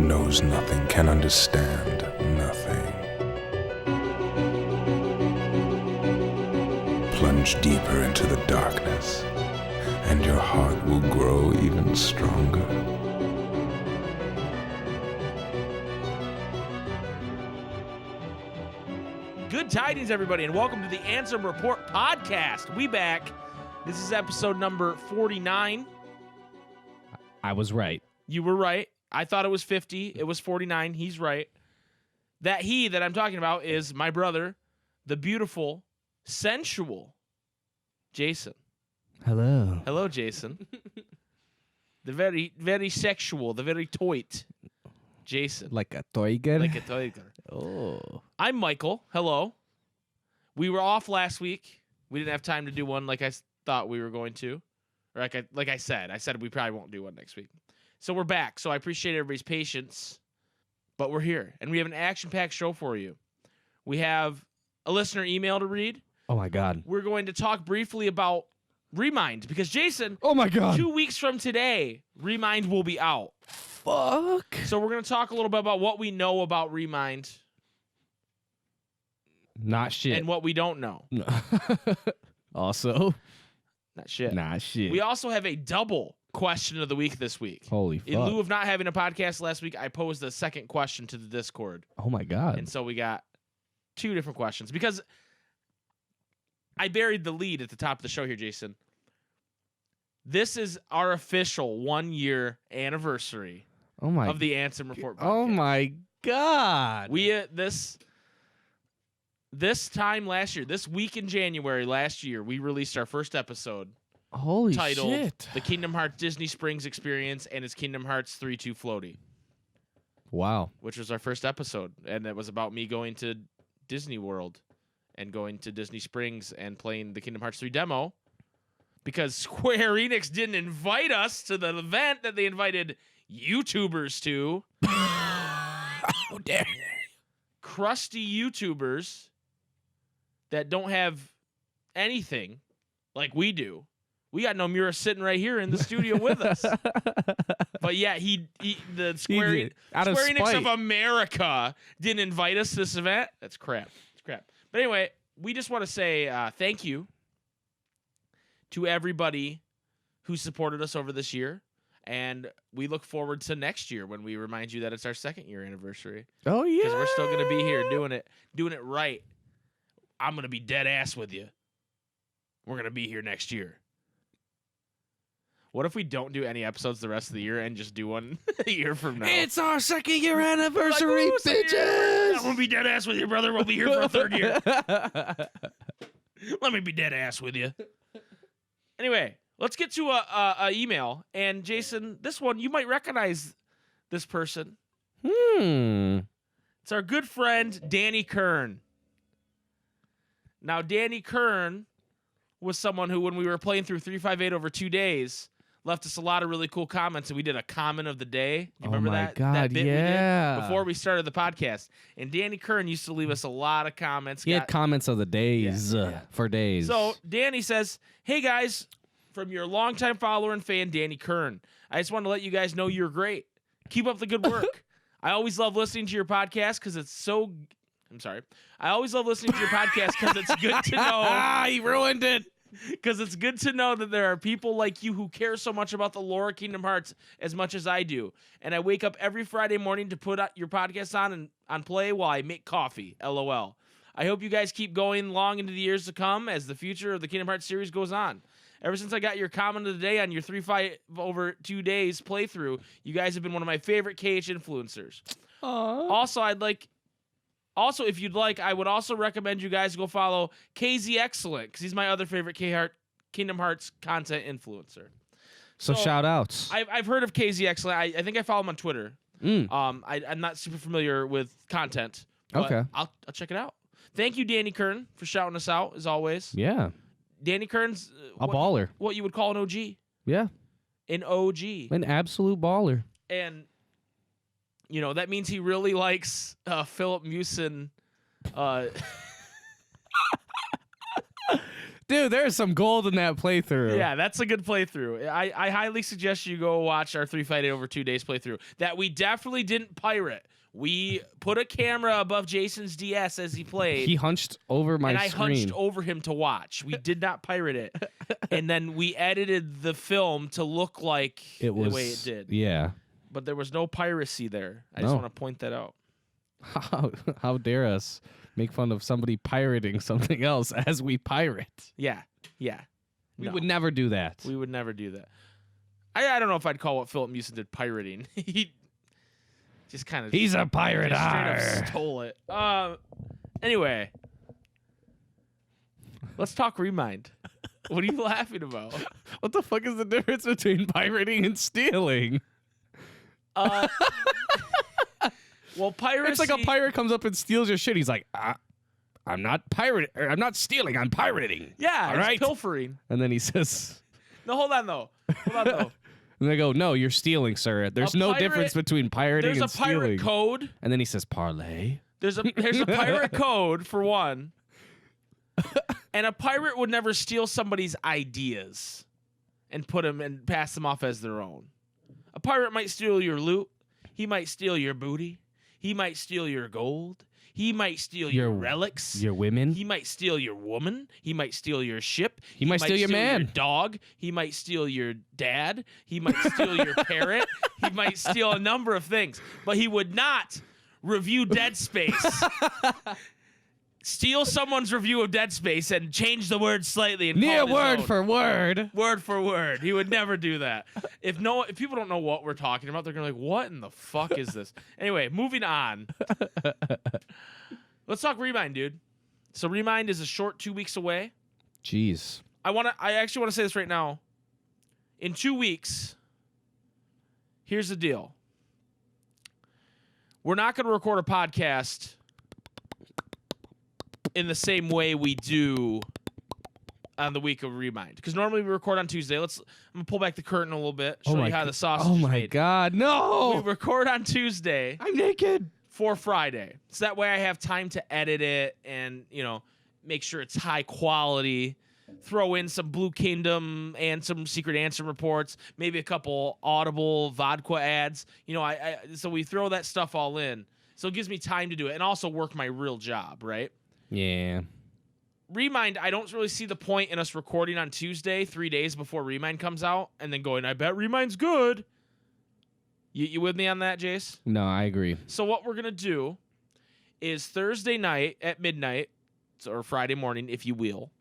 knows nothing, can understand nothing. Plunge deeper into the darkness, and your heart will grow even stronger. Good tidings, everybody, and welcome to the Ansem Report podcast. We back. This is episode number 49. I was right. You were right. I thought it was 50. It was 49. He's right. That he that I'm talking about is my brother, the beautiful, sensual Jason. Hello. Hello, Jason. The very, very sexual, the very toit Jason. Like a toiger? Like a toiger. Oh. I'm Michael. Hello. We were off last week. We didn't have time to do one like I thought we were going to. Or like I said we probably won't do one next week. So we're back. So I appreciate everybody's patience. But we're here. And we have an action-packed show for you. We have a listener email to read. Oh, my God. We're going to talk briefly about Remind. Because, Jason, Oh, my God. 2 weeks from today, Remind will be out. Fuck. So we're going to talk a little bit about what we know about Remind. Not shit. And what we don't know. Also. Not shit. Not shit. We also have a double question of the week this week. Holy fuck. In lieu of not having a podcast last week, I posed a second question to the Discord. Oh, my God. And so we got two different questions. Because I buried the lead at the top of the show here, Jason. This is our official 1 year anniversary of the Ansem Report podcast. Oh, my God. We this time last year, this week in January last year, we released our first episode. Holy titled shit. The Kingdom Hearts Disney Springs Experience and its Kingdom Hearts 3-2 Floaty. Wow. Which was our first episode. And it was about me going to Disney World and going to Disney Springs and playing the Kingdom Hearts 3 demo. Because Square Enix didn't invite us to the event that they invited YouTubers to. How dare you. Crusty YouTubers that don't have anything like we do. We got Nomura sitting right here in the studio with us. But yeah, the Square Enix of America didn't invite us to this event. That's crap. It's crap. But anyway, we just want to say thank you to everybody who supported us over this year. And we look forward to next year when we remind you that it's our 2nd year anniversary. Oh, yeah. Because we're still going to be here doing it right. I'm going to be dead ass with you. We're going to be here next year. What if we don't do any episodes the rest of the year and just do one a year from now? It's our 2nd year anniversary, bitches. I'm going to be dead ass with you, brother. We'll be here for a 3rd year. Let me be dead ass with you. Anyway, let's get to a email. And Jason, this one, you might recognize this person. It's our good friend, Danny Kern. Now, Danny Kern was someone who, when we were playing through 358 over 2 days, left us a lot of really cool comments, and we did a comment of the day. You remember that? God, that bit yeah. we did before we started the podcast. And Danny Kern used to leave us a lot of comments. He had comments of the days for days. So Danny says, "Hey guys, from your longtime follower and fan, Danny Kern. I just want to let you guys know you're great. Keep up the good work. I always love listening to your podcast because it's so. I'm sorry. I always love listening to your podcast because it's good to know. He ruined it. Because it's good to know that there are people like you who care so much about the lore of Kingdom Hearts as much as I do. And I wake up every Friday morning to put your podcast on play while I make coffee. LOL. I hope you guys keep going long into the years to come as the future of the Kingdom Hearts series goes on. Ever since I got your comment of the day on your 3-5 over 2 days playthrough, you guys have been one of my favorite KH influencers. Aww. Also, if you'd like, I would also recommend you guys go follow KZ Excellent because he's my other favorite Kingdom Hearts content influencer. So shout outs. I've heard of KZ Excellent. I think I follow him on Twitter. I'm not super familiar with content. But Okay. I'll check it out. Thank you, Danny Kern, for shouting us out as always. Yeah. Danny Kern's A baller. What you would call an OG. Yeah. An OG. An absolute baller. And that means he really likes Philip Mewson Dude, there's some gold in that playthrough. Yeah, that's a good playthrough. I highly suggest you go watch our 3 Fight It Over 2 days playthrough that we definitely didn't pirate. We put a camera above Jason's DS as he played. He hunched over my and I screen. hunched over him to watch. We did not pirate it. And then we edited the film to look like It was, the way it did. Yeah. But there was no piracy there. I just want to point that out. How dare us make fun of somebody pirating something else as we pirate? Yeah. We No. would never do that. We would never do that. I don't know if I'd call what Philip Mewson did pirating. He just kind of... He's a pirate. Straight up stole it. Anyway. Let's talk Remind. What are you laughing about? What the fuck is the difference between pirating and stealing? Well, piracy... It's like a pirate comes up and steals your shit. He's like, I'm not I'm not stealing. I'm pirating. Yeah, all it's right. pilfering. And then he says, No, hold on, though. and they go, no, you're stealing, sir. There's no difference between pirating and stealing. There's a pirate code. And then he says, parlay. There's a pirate code, for one. And a pirate would never steal somebody's ideas and put them and pass them off as their own. A pirate might steal your loot. He might steal your booty. He might steal your gold. He might steal your relics. Your women. He might steal your woman. He might steal your ship. He might steal your man. Your dog. He might steal your dad. He might steal your parrot. He might steal a number of things. But he would not review Dead Space. Steal someone's review of Dead Space and change the word slightly and Near call it his word own. for word. Word for word. He would never do that. If people don't know what we're talking about, they're going to be like, what in the fuck is this? Anyway, moving on. Let's talk Remind, dude. So Remind is a short 2 weeks away. Jeez. I actually want to say this right now. In 2 weeks, here's the deal. We're not going to record a podcast in the same way we do on the week of Remind. Because normally we record on Tuesday. I'm going to pull back the curtain a little bit, show you how the sausage is made. God, no! We record on Tuesday I'm naked. for Friday. So that way I have time to edit it and, make sure it's high quality. Throw in some Blue Kingdom and some Secret Ansem reports, maybe a couple Audible Vodka ads. So we throw that stuff all in. So it gives me time to do it and also work my real job, right? Yeah. Remind, I don't really see the point in us recording on Tuesday, 3 days before Remind comes out, and then going, I bet Remind's good. You with me on that, Jace? No, I agree. So what we're going to do is Thursday night at midnight, or Friday morning, if you will,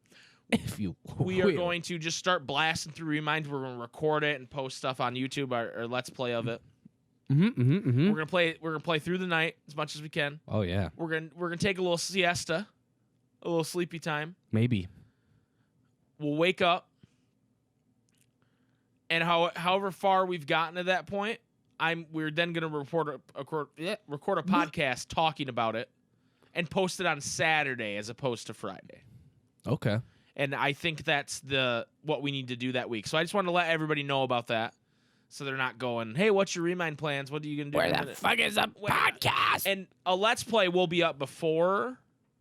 we are going to just start blasting through Remind. We're going to record it and post stuff on YouTube, our Let's Play of it. Mm-hmm. We're gonna play through the night as much as we can. Oh, yeah. We're gonna take a little siesta. A little sleepy time. Maybe. We'll wake up, and however far we've gotten to that point, we're then gonna record a podcast talking about it, and post it on Saturday as opposed to Friday. Okay. And I think that's what we need to do that week. So I just wanted to let everybody know about that, so they're not going, "Hey, what's your Remind plans? What are you gonna do?" Where the fuck is the podcast? And a Let's Play will be up before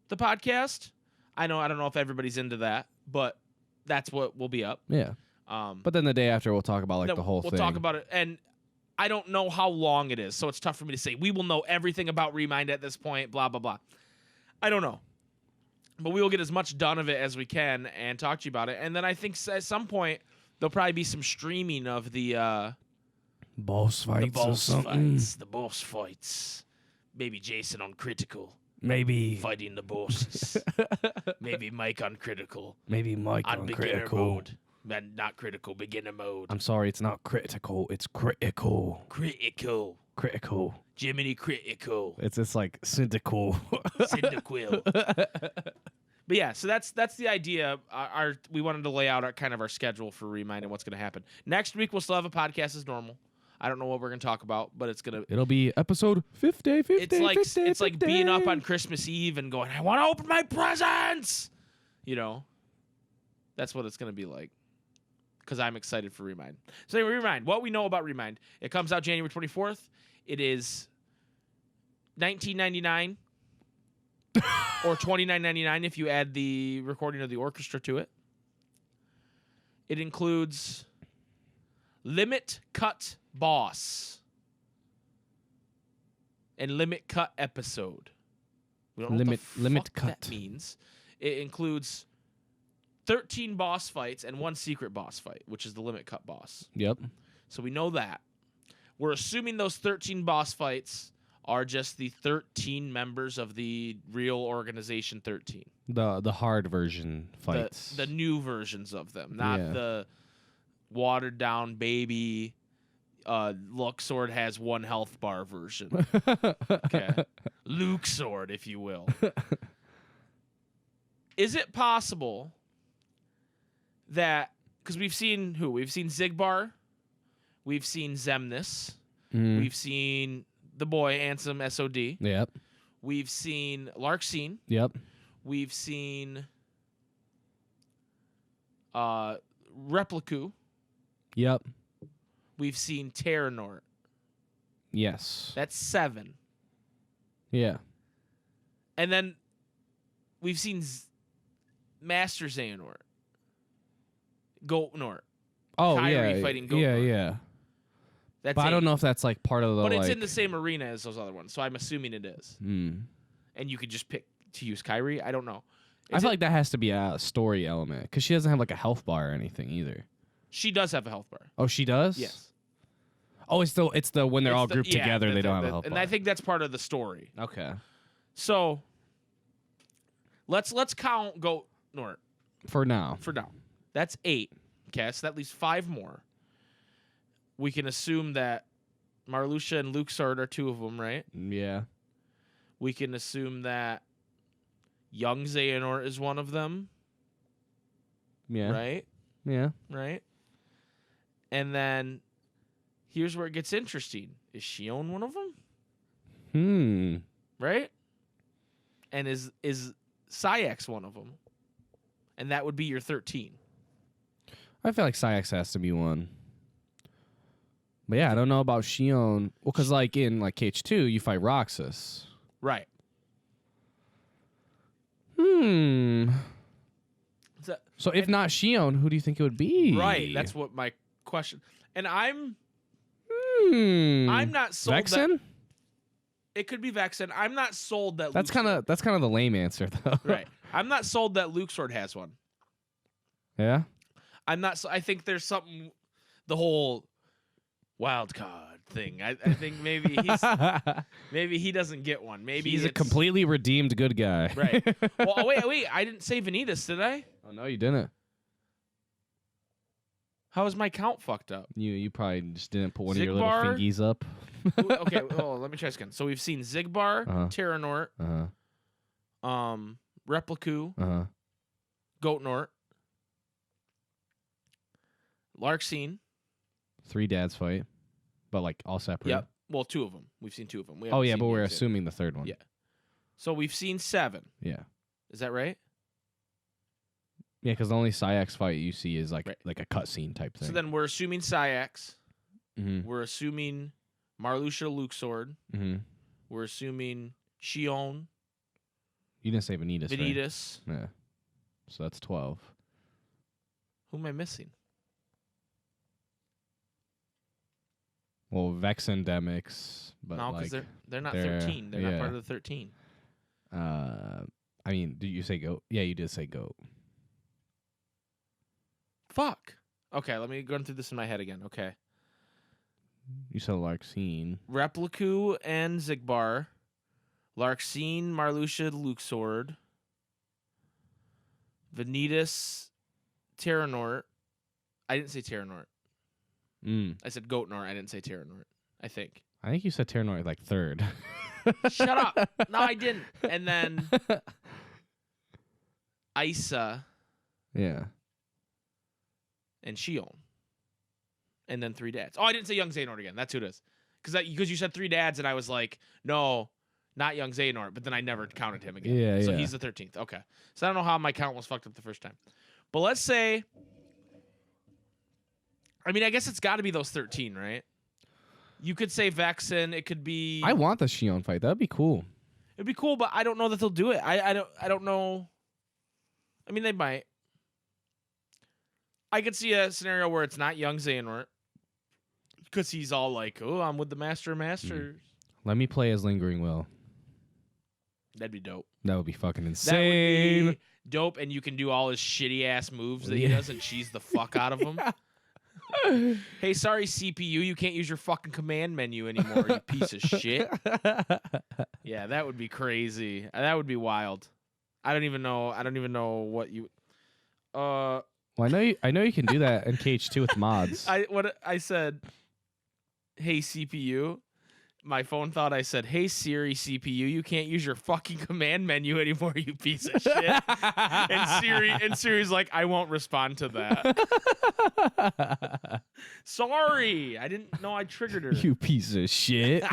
the podcast. I don't know if everybody's into that, but that's what will be up. Yeah. But then the day after, we'll talk about the whole thing. We'll talk about it, and I don't know how long it is, so it's tough for me to say. We will know everything about Remind at this point. Blah blah blah. I don't know, but we will get as much done of it as we can and talk to you about it. And then I think at some point there'll probably be some streaming of the boss fights. The boss fights. Maybe Jason on Critical. Maybe fighting the bosses. Maybe Mike on Critical. Maybe Mike on beginner Critical. mode. Not Critical, beginner mode. I'm sorry, it's not critical. It's critical. Critical. Critical. Jiminy Critical. It's just like syndical. Syndiquil. But yeah, so that's the idea. We wanted to lay out our schedule for Remind and what's going to happen. Next week, we'll still have a podcast as normal. I don't know what we're going to talk about, but it'll be episode 50. It's like being up on Christmas Eve and going, I want to open my presents. That's what it's going to be like. Because I'm excited for Remind. So anyway, Remind. What we know about Remind. It comes out January 24th. It is $19.99 or $29.99 if you add the recording of the orchestra to it. It includes Limit Cut Boss and Limit Cut Episode. We don't know what the Limit fuck Cut that means. It includes 13 boss fights and 1 secret boss fight, which is the Limit Cut Boss. Yep. So we know that. We're assuming those 13 boss fights are just the 13 members of the real organization 13. The hard version fights. The new versions of them, not the watered down baby Luxord has 1 health bar version. Okay. Luke Sword, if you will. Is it possible that, because we've seen who? We've seen Zigbar, we've seen Zemnis, we've seen the boy Ansem SOD. Yep. We've seen Larkseen. Yep. We've seen Repliku. Yep. We've seen Terranort. Yes. That's 7. Yeah. And then we've seen Master Xehanort. Goatnort. Oh, Kyrie yeah. fighting Yeah, Goatnort. yeah. That's But 8. I don't know if that's like part of the But it's like... in the same arena as those other ones, so I'm assuming it is. Mm. And you could just pick to use Kyrie. I don't know. I feel like that has to be a story element because she doesn't have like a health bar or anything either. She does have a health bar. Oh, she does? Yes. Oh, it's the when they're all grouped yeah, together, they don't have a health and bar. I think that's part of the story. Okay. So let's count Goatnort For now. for now. That's 8. Okay, so that leaves 5 more. We can assume that Marluxia and Luxord are 2 of them, right? Yeah. We can assume that Young Xehanort is one of them, Yeah. right? Yeah. Right? And then here's where it gets interesting. Is Shion one of them? Right? And is Sayax one of them? And that would be your 13. I feel like Sayax has to be one. But yeah, I don't know about Shion. Well, because like in like KH2, you fight Roxas. Right. So if not Shion, who do you think it would be? Right. That's what my question. And I'm not sold Vexen? that it could be Vexen. I'm not sold that That's kind of the lame answer though. right. I'm not sold that Luxord has one. Yeah. I'm not. I think there's something. The whole wild card thing. I think maybe maybe he doesn't get one. Maybe he's a it's- completely redeemed good guy. right. Well, wait. I didn't say Vanitas, did I? Oh no, you didn't. How is my count fucked up? You probably just didn't put one of your little Zigbar? fingies up. Okay. Well, let me try this again. So we've seen Zigbar, Terranort, Repliku, Goatnort, Larkseen. 3 dads fight, but like all separate. Yep. Well, 2 of them. We've seen 2 of them. Oh yeah, but we're assuming the third one. Yeah. So we've seen 7. Yeah. Is that right? Yeah, because the only Sayax fight you see is like Right. like a cutscene type thing. So then we're assuming Sayax. Mm-hmm. We're assuming Marluxia Luxord. Mm-hmm. We're assuming Shion, You didn't say Vanitas. Right? Vanitas. Yeah. So that's 12. Who am I missing? Well, Vexendemics, but No, because like they're not they're- 13. They're yeah. not part of the 13. I mean, did you say goat? Yeah, you did say goat. Fuck. Okay, let me go through this in my head again. Okay. You said Larkseen. Repliku and Zigbar. Larkseen, Marluxia, Luxord. Vanitas, Terranort. I didn't say Terranort. I said Goatnort. I didn't say Terranort. I think. I think you said Terranort like 3rd. Shut up. No, I didn't. And then Isa Yeah. and Shion. And then 3 dads. Oh, I didn't say Young Xehanort again. That's who it is. Because you said 3 dads, and I was like, no, not Young Xehanort. But then I never counted him again. Yeah, so yeah. he's the 13th. Okay. So I don't know how my count was fucked up the first time. But let's say, I mean, I guess it's got to be those 13, right? You could say Vexen. It could be. I want the Shion fight. That'd be cool. It'd be cool, but I don't know that they'll do it. I don't know. I mean, they might. I could see a scenario where it's not young Xehanort because he's all like, "Oh, I'm with the Master of Masters." Let me play as Lingering Will. That'd be dope. That would be fucking That insane. would be dope, and you can do all his shitty ass moves that he does and cheese the fuck out of them. Hey, sorry, CPU, you can't use your fucking command menu anymore, you piece of shit. Yeah, that would be crazy. That would be wild. I don't even know what you. Well, I know you can do that in KH2 with mods. I said, hey CPU. My phone thought I said, hey Siri CPU, you can't use your fucking command menu anymore, you piece of shit. and Siri's like, I won't respond to that. Sorry, I didn't know I triggered her. You piece of shit.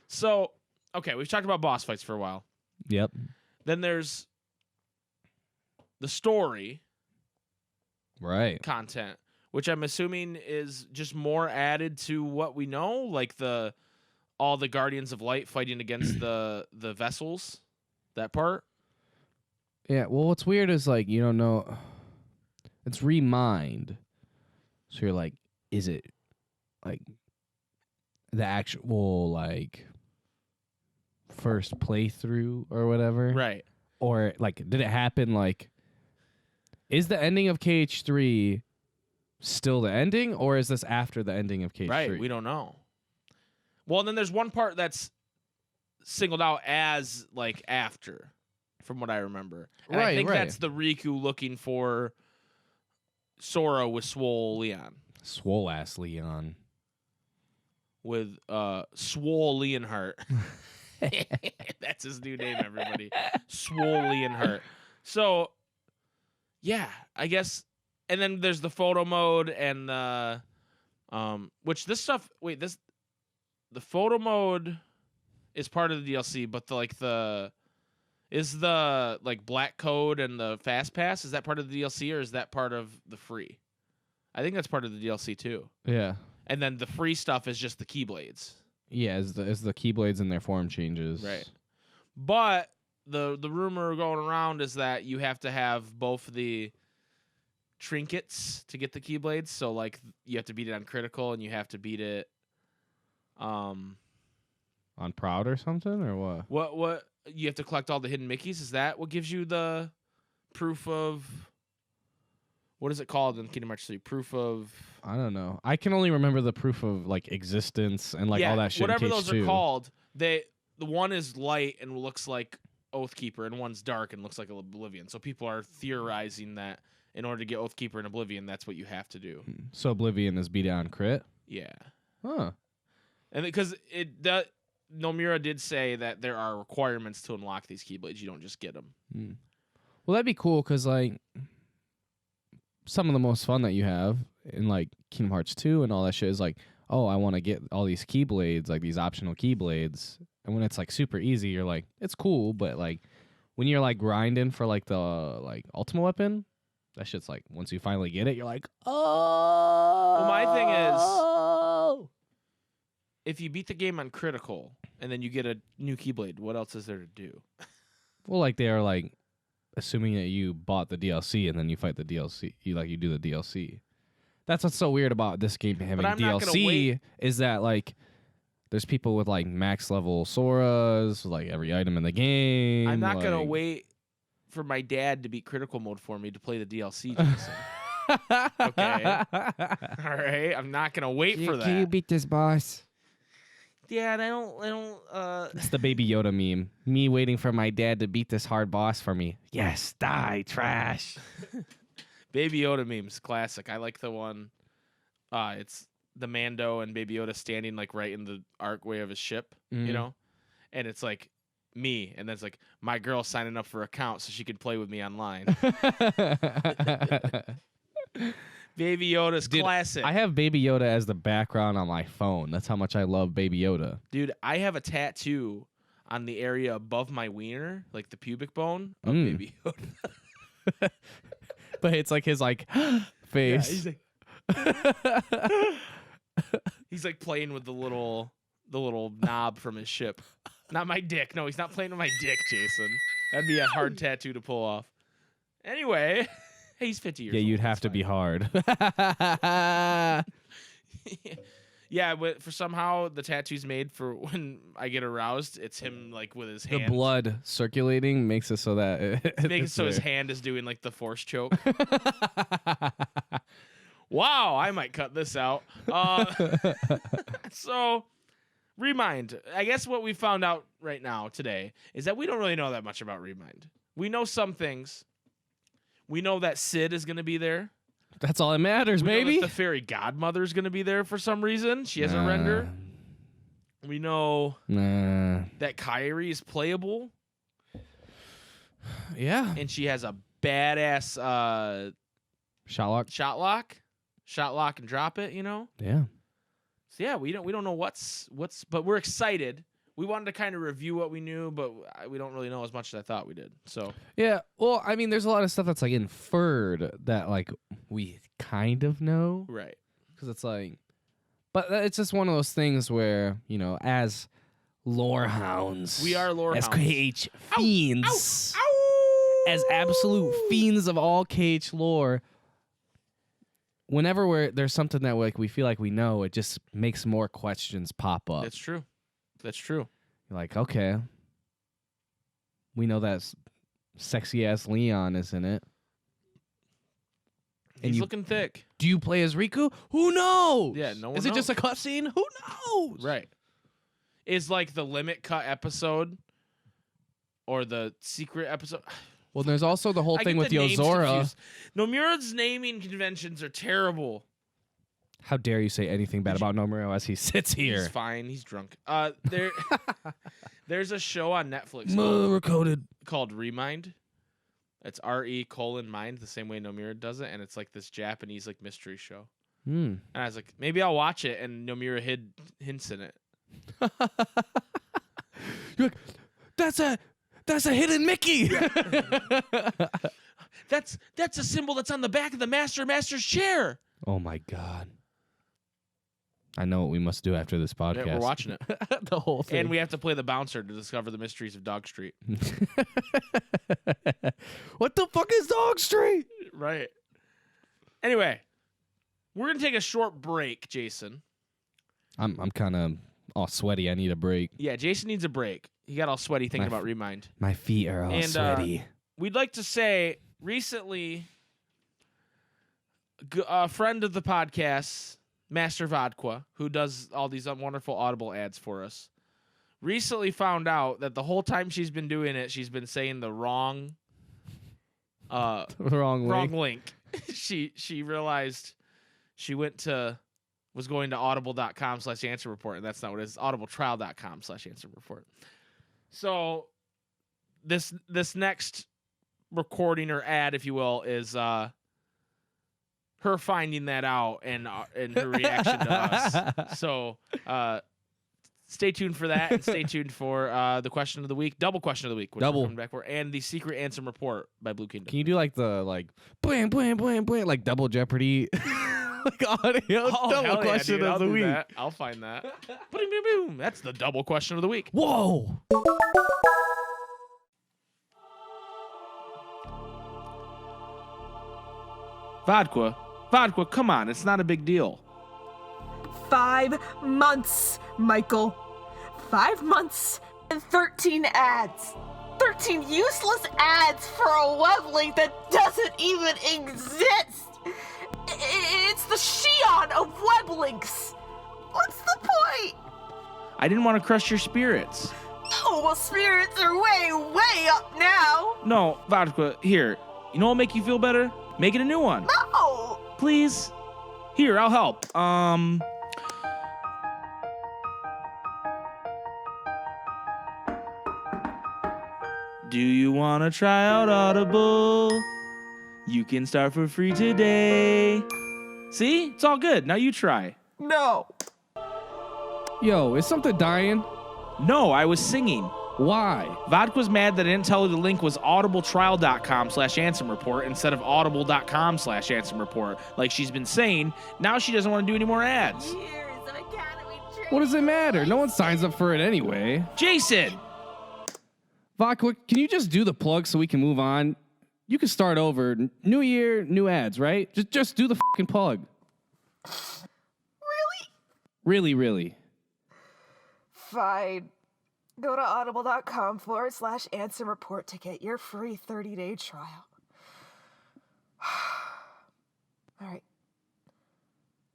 So, okay, we've talked about boss fights for a while. Yep. Then there's the story Right. content, which I'm assuming is just more added to what we know, like all the Guardians of Light fighting against the vessels, that part. Yeah, well, what's weird is, like, you don't know. It's remind. So you're like, is it, like, the actual, like, first playthrough or whatever? Right. Or, like, did it happen, like, is the ending of KH3 still the ending, or is this after the ending of KH3? Right, we don't know. Well, then there's one part that's singled out as, like, after, from what I remember. And I think that's the Riku looking for Sora with Swole Leon. Swole-ass Leon. With Swole Leonhart. That's his new name, everybody. Swole Leonhart. So, yeah, I guess. And then there's the photo mode and the, which this stuff. Wait, the photo mode is part of the DLC, but is the like black code and the fast pass, is that part of the DLC or is that part of the free? I think that's part of the DLC too. Yeah. And then the free stuff is just the Keyblades. Yeah, as the Keyblades and their form changes. Right. But the rumor going around is that you have to have both the trinkets to get the Keyblades. So, like, you have to beat it on critical and you have to beat it on Proud or something, or what? What you have to collect all the hidden Mickeys? Is that what gives you the proof of, what is it called in Kingdom Hearts 3? Proof of, I don't know. I can only remember the proof of, like, existence and, like, all that shit. Whatever in those KH2. are called. The one is light and looks like Oathkeeper, and one's dark and looks like Oblivion. So people are theorizing that in order to get Oathkeeper and Oblivion, that's what you have to do. So Oblivion is beat it on crit? Yeah. Huh. And because Nomura did say that there are requirements to unlock these Keyblades. You don't just get them. Well, that'd be cool because, like, some of the most fun that you have in, like, Kingdom Hearts 2 and all that shit is like, oh, I want to get all these Keyblades, like these optional Keyblades. And when it's, like, super easy, you're like, it's cool. But, like, when you're, like, grinding for, like, the, like, ultimate weapon, that shit's like, once you finally get it, you're like, oh. Well, my thing is, if you beat the game on critical and then you get a new Keyblade, what else is there to do? Well, like, they are, like, assuming that you bought the DLC and then you fight the DLC. You do the DLC. That's what's so weird about this game having DLC is that, like, there's people with, like, max level Soras, like, every item in the game. I'm not going to wait for my dad to beat critical mode for me to play the DLC, Jason. Okay. All right. I'm not going to wait for that. Can you beat this boss? Dad, I don't, It's the Baby Yoda meme. Me waiting for my dad to beat this hard boss for me. Yes, die, trash. Baby Yoda memes, classic. I like the one, it's the Mando and Baby Yoda standing, like, right in the archway of his ship, you know? And it's like, me, and then it's like, my girl signing up for an account so she can play with me online. Baby Yoda's classic. I have Baby Yoda as the background on my phone. That's how much I love Baby Yoda. Dude, I have a tattoo on the area above my wiener, like the pubic bone of Baby Yoda. But it's like his, like, face. Yeah, he's like playing with the little knob from his ship. Not my dick. No, he's not playing with my dick, Jason. That'd be a hard tattoo to pull off. Anyway, Hey, he's 50 years Yeah, old. you'd have That's to be fine. hard. Yeah, but for somehow the tattoo's made for when I get aroused. It's him like with his The hand. blood circulating makes it so that Make it it's so his there. hand is doing like the force choke. Wow, I might cut this out. So, Remind. I guess what we found out right now today is that we don't really know that much about Remind. We know some things. We know that Sid is going to be there. That's all that matters, We know baby. that the fairy godmother is going to be there for some reason. She has a render. We know Nah. that Kyrie is playable, Yeah. and she has a badass Shotlock. shot lock and drop it. You know. Yeah. So yeah, we don't know what's, but we're excited. We wanted to kind of review what we knew, but we don't really know as much as I thought we did. So Yeah. Well, I mean, there's a lot of stuff that's like inferred that like we kind of know. right. Because it's like, but it's just one of those things where, you know, as lore hounds, We are lore as hounds. KH fiends, Ow! as absolute fiends of all KH lore, whenever there's something that like we feel like we know, it just makes more questions pop up. That's true. That's true. You're like, okay, we know that sexy ass Leon is in it. And He's you- looking thick. Do you play as Riku? Who knows? Yeah, no one Is it just a knows. cutscene? Who knows? Right. Is like the limit cut episode or the secret episode. Well, there's also the whole I thing get with the names Yozora. confused. Nomura's naming conventions are terrible. How dare you say anything bad about Nomura as he sits He's here? fine. He's drunk. There's a show on Netflix Recoded. called Remind. It's RE:mind, the same way Nomura does it, and it's like this Japanese like mystery show. Hmm. And I was like, maybe I'll watch it, and Nomura hid hints in it. You're like, that's a hidden Mickey. That's a symbol that's on the back of the master's chair. Oh my god. I know what we must do after this podcast. Yeah, we're watching it. The whole thing. And we have to play the bouncer to discover the mysteries of Dog Street. What the fuck is Dog Street? Right. Anyway, we're going to take a short break, Jason. I'm kind of all sweaty. I need a break. Yeah, Jason needs a break. He got all sweaty thinking My about Remind. My feet are all And, sweaty. We'd like to say, recently, a friend of the podcast, Master Vodka, who does all these wonderful Audible ads for us, recently found out that the whole time she's been doing it, she's been saying the wrong Wrong link. She realized she was going to audible.com/answer report, and that's not what it is. audibletrial.com/answer report. So this next recording or ad, if you will, is her finding that out and her reaction to us. So stay tuned for that, and stay tuned for the question of the week, double question of the week, which Double. we're coming back for, and the secret Ansem report by Blue Kingdom. Can you do like the blam blam blam blam like double Jeopardy like audio Oh, double hell yeah, question dude, of I'll the do week? that. I'll find that. Boom, boom, boom. That's the double question of the week. Whoa! Vodka, come on. It's not a big deal. 5 months, Michael. 5 months and 13 ads. 13 useless ads for a web link that doesn't even exist. It's the Shion of web links. What's the point? I didn't want to crush your spirits. Oh, well, spirits are way, way up now. No, Vodka, here. You know what'll make you feel better? Make it a new one. No. Please? Here, I'll help. Do you want to try out Audible? You can start for free today. See? It's all good. Now you try. No. Yo, is something dying? No, I was singing. Why? Vodka's mad that I didn't tell her the link was audibletrial.com/Ansem report instead of audible.com/Ansem report, like she's been saying. Now she doesn't want to do any more ads. Years of academy training. What does it matter? No one signs up for it anyway. Jason! Vodka, can you just do the plug so we can move on? You can start over. New year, new ads, right? Just do the fucking plug. Really? Really. Fine. Go to audible.com/Ansem report to get your free 30-day trial. All right.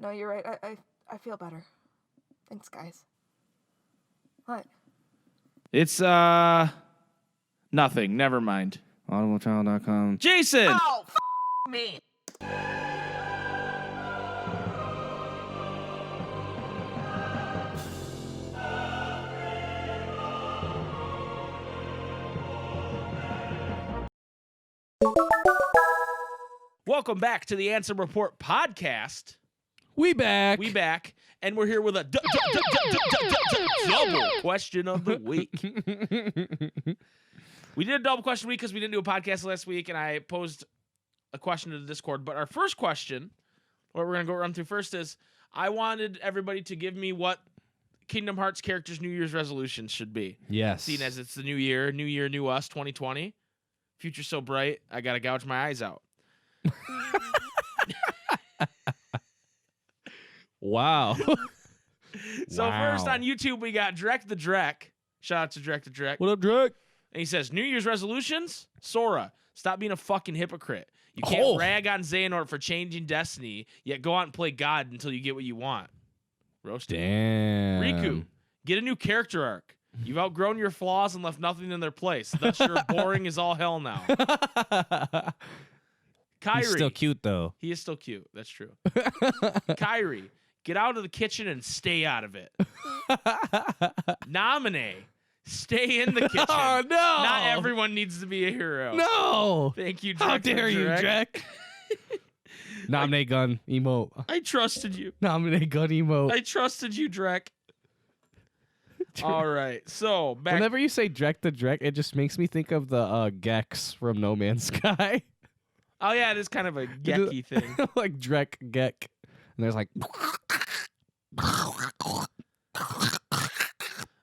No, you're right. I feel better. Thanks, guys. What? It's nothing. Never mind. Audibletrial.com. Jason. Oh, me. Welcome back to the Ansem Report podcast. We back. And we're here with a double question of the week. We did a double question week because we didn't do a podcast last week, and I posed a question to the Discord. But our first question, what we're going to go run through first is, I wanted everybody to give me what Kingdom Hearts characters' New Year's resolutions should be. Yes. Seeing as it's the new year, new us, 2020. Future's so bright, I got to gouge my eyes out. Wow. So first on YouTube, we got Drek the Drek. Shout out to Drek the Drek. What up, Drake? And he says, New Year's resolutions? Sora, stop being a fucking hypocrite. You can't rag on Xehanort for changing destiny, yet go out and play God until you get what you want. Roasted. Damn. Riku, get a new character arc. You've outgrown your flaws and left nothing in their place. Thus, you're boring as all hell now. Kyrie. He's still cute, though. He is still cute. That's true. Kyrie, get out of the kitchen and stay out of it. Nominee, stay in the kitchen. Oh, no. Not everyone needs to be a hero. No. Thank you, Drek. How dare you, Drek? Nominate gun emote. I trusted you. Nominate gun emote. I trusted you, Drek. All right. So, back. Whenever you say Drek the Drek, it just makes me think of the Gex from No Man's Sky. Oh, yeah, it is kind of a gecky thing. Like Drek Gek. And there's like...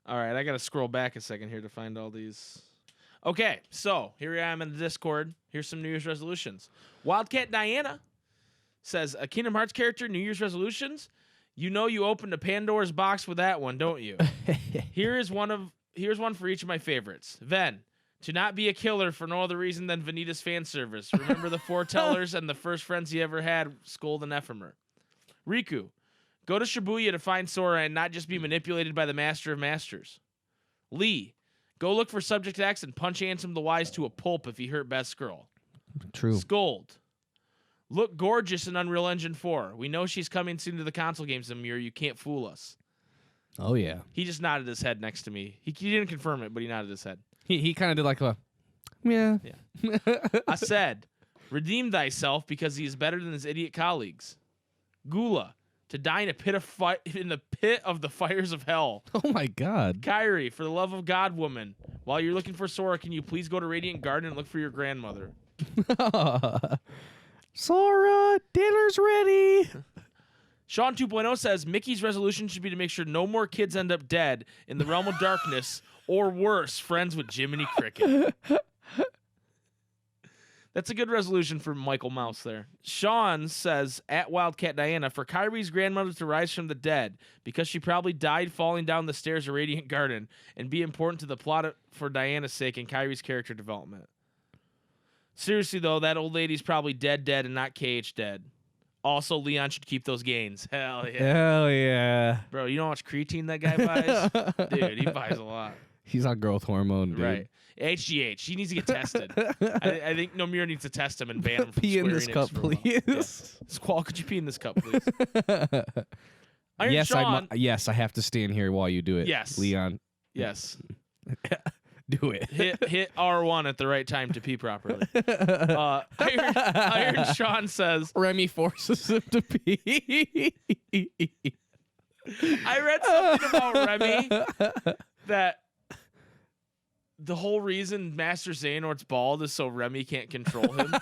All right, I got to scroll back a second here to find all these. Okay, so here I am in the Discord. Here's some New Year's resolutions. Wildcat Diana says, a Kingdom Hearts character, New Year's resolutions? You know you opened a Pandora's box with that one, don't you? Here's one for each of my favorites. Ven, to not be a killer for no other reason than Vanitas fan service. Remember the foretellers and the first friends he ever had, Scold and Ephemer. Riku, go to Shibuya to find Sora and not just be manipulated by the Master of Masters. Lee, go look for Subject X and punch Ansem the Wise to a pulp if he hurt Best Girl. True. Scold, look gorgeous in Unreal Engine 4. We know she's coming soon to the console games, Amir. You can't fool us. Oh, yeah. He just nodded his head next to me. He didn't confirm it, but he nodded his head. He kind of did like a... Yeah. I said, redeem thyself because he is better than his idiot colleagues. Gula, to die in the pit of the fires of hell. Oh, my God. Kyrie, for the love of God, woman. While you're looking for Sora, can you please go to Radiant Garden and look for your grandmother? Sora, dinner's ready. Sean 2.0 says, Mickey's resolution should be to make sure no more kids end up dead in the realm of darkness, or worse, friends with Jiminy Cricket. That's a good resolution for Michael Mouse there. Sean says, at Wildcat Diana, for Kyrie's grandmother to rise from the dead, because she probably died falling down the stairs of Radiant Garden, and be important to the plot for Diana's sake and Kyrie's character development. Seriously, though, that old lady's probably dead, and not KH dead. Also, Leon should keep those gains. Hell yeah. Hell yeah. Bro, you know how much creatine that guy buys? Dude, he buys a lot. He's on growth hormone, dude. Right. HGH. He needs to get tested. I think Nomura needs to test him and ban him from Pee in Square this Enix cup, for a while. please. Yeah. Squall, could you pee in this cup, please? Iron Yes, Sean. yes, I have to stand here while you do it. Yes. Leon. Yes. Do it. Hit R1 at the right time to pee properly. Iron Sean says, Remy forces him to pee. I read something about Remy that the whole reason Master Xehanort's bald is so Remy can't control him.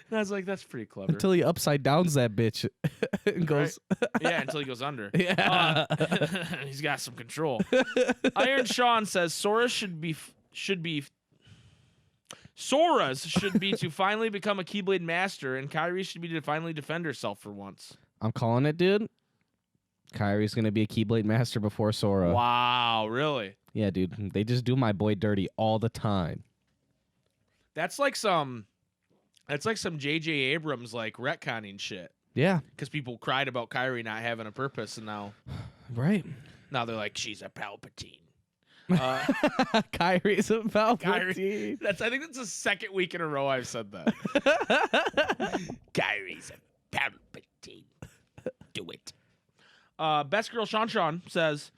And I was like, that's pretty clever. Until he upside downs that bitch and goes. Right. Yeah, until he goes under. Yeah. He's got some control. Iron Sean says Sora should be Sora's should be to finally become a Keyblade master, and Kairi should be to finally defend herself for once. I'm calling it, dude. Kairi's going to be a Keyblade master before Sora. Wow, really? Yeah, dude. They just do my boy dirty all the time. That's like some J.J. Abrams like retconning shit. Yeah. Because people cried about Kairi not having a purpose, and now Now they're like, she's a Palpatine. Kyrie's a Palpatine. Kyrie, I think that's the second week in a row I've said that. Kyrie's a Palpatine. Do it. Best Girl Sean says,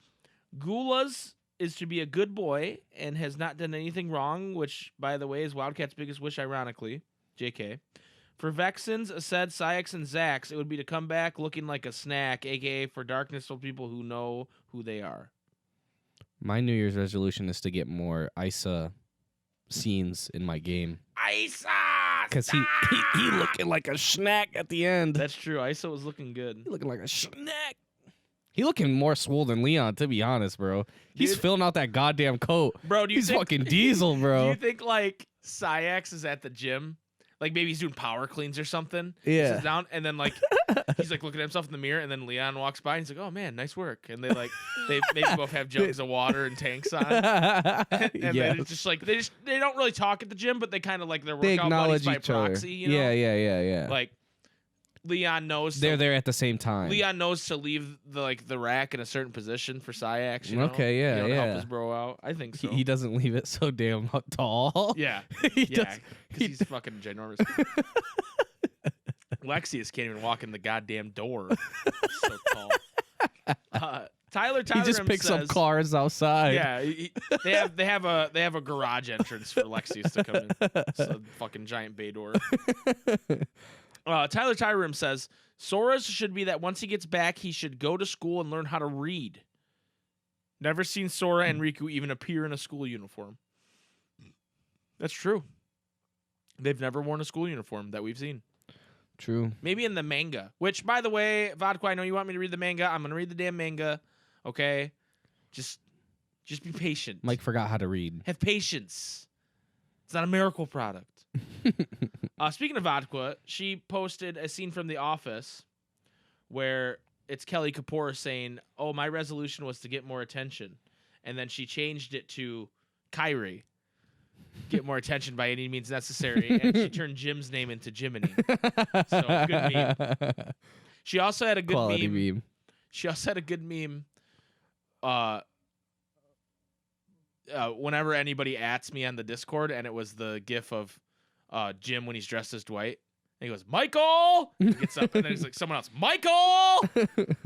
Gula's is to be a good boy and has not done anything wrong, which, by the way, is Wildcat's biggest wish, ironically. JK. For Vexens, Aced, Syx, and Zax, it would be to come back looking like a snack, a.k.a. for Darkness for people who know who they are. My New Year's resolution is to get more Isa scenes in my game. Isa! Because he looking like a snack at the end. That's true. Isa was looking good. He looking like a snack. He looking more swole than Leon, to be honest, bro. He's Dude. filling out that goddamn coat. Bro, He's fucking diesel, bro. Do you think, like, Syx is at the gym? Like, maybe he's doing power cleans or something. Yeah. He sits down, and then, like, he's, like, looking at himself in the mirror, and then Leon walks by, and he's like, oh, man, nice work. And they, like, they maybe both have jugs of water and tanks on. And Yes. they just, like, they don't really talk at the gym, but they kind of, like, they're They workout buddies acknowledge by each other. proxy, you know? Yeah. Like, Leon knows They're there at the same time. Leon knows to leave the rack in a certain position for Syx, you know? Okay, yeah, You know, to help yeah. his bro out. I think so. He doesn't leave it so damn tall. Yeah. He Yeah, does. because he's fucking ginormous. Lexius can't even walk in the goddamn door. He's so tall. Tyler He just M picks says, up cars outside. Yeah, they have a garage entrance for Lexius to come in. It's a fucking giant bay door. Tyler Tyrim says Sora's should be that once he gets back, he should go to school and learn how to read. Never seen Sora and Riku even appear in a school uniform. That's true. They've never worn a school uniform that we've seen. True. Maybe in the manga. Which, by the way, Vodka, I know you want me to read the manga. I'm gonna read the damn manga. Okay, just be patient. Mike forgot how to read. Have patience. It's not a miracle product. Speaking of Vodka, she posted a scene from The Office where it's Kelly Kapoor saying, "Oh, my resolution was to get more attention," and then she changed it to Kyrie. Get more attention by any means necessary, and she turned Jim's name into Jiminy. So good meme. She also had a good Quality meme. meme. She also had a good meme. Whenever anybody ats me on the Discord, and it was the gif of Jim when he's dressed as Dwight. And he goes, Michael! He gets up, and then he's like, someone else, Michael!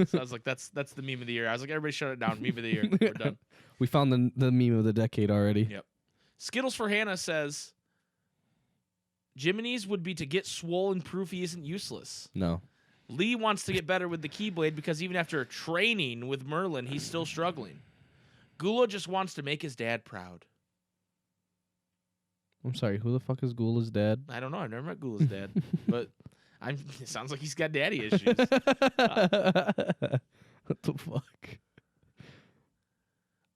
So I was like, that's the meme of the year. I was like, everybody shut it down. Meme of the year. We're done. We found the meme of the decade already. Yep. Skittles for Hannah says, Jiminy's would be to get swole and prove he isn't useless. No. Lee wants to get better with the Keyblade because even after training with Merlin, he's still struggling. Gula just wants to make his dad proud. I'm sorry, who the fuck is Gula's dad? I don't know. I've never met Gula's dad, but it sounds like he's got daddy issues. What the fuck?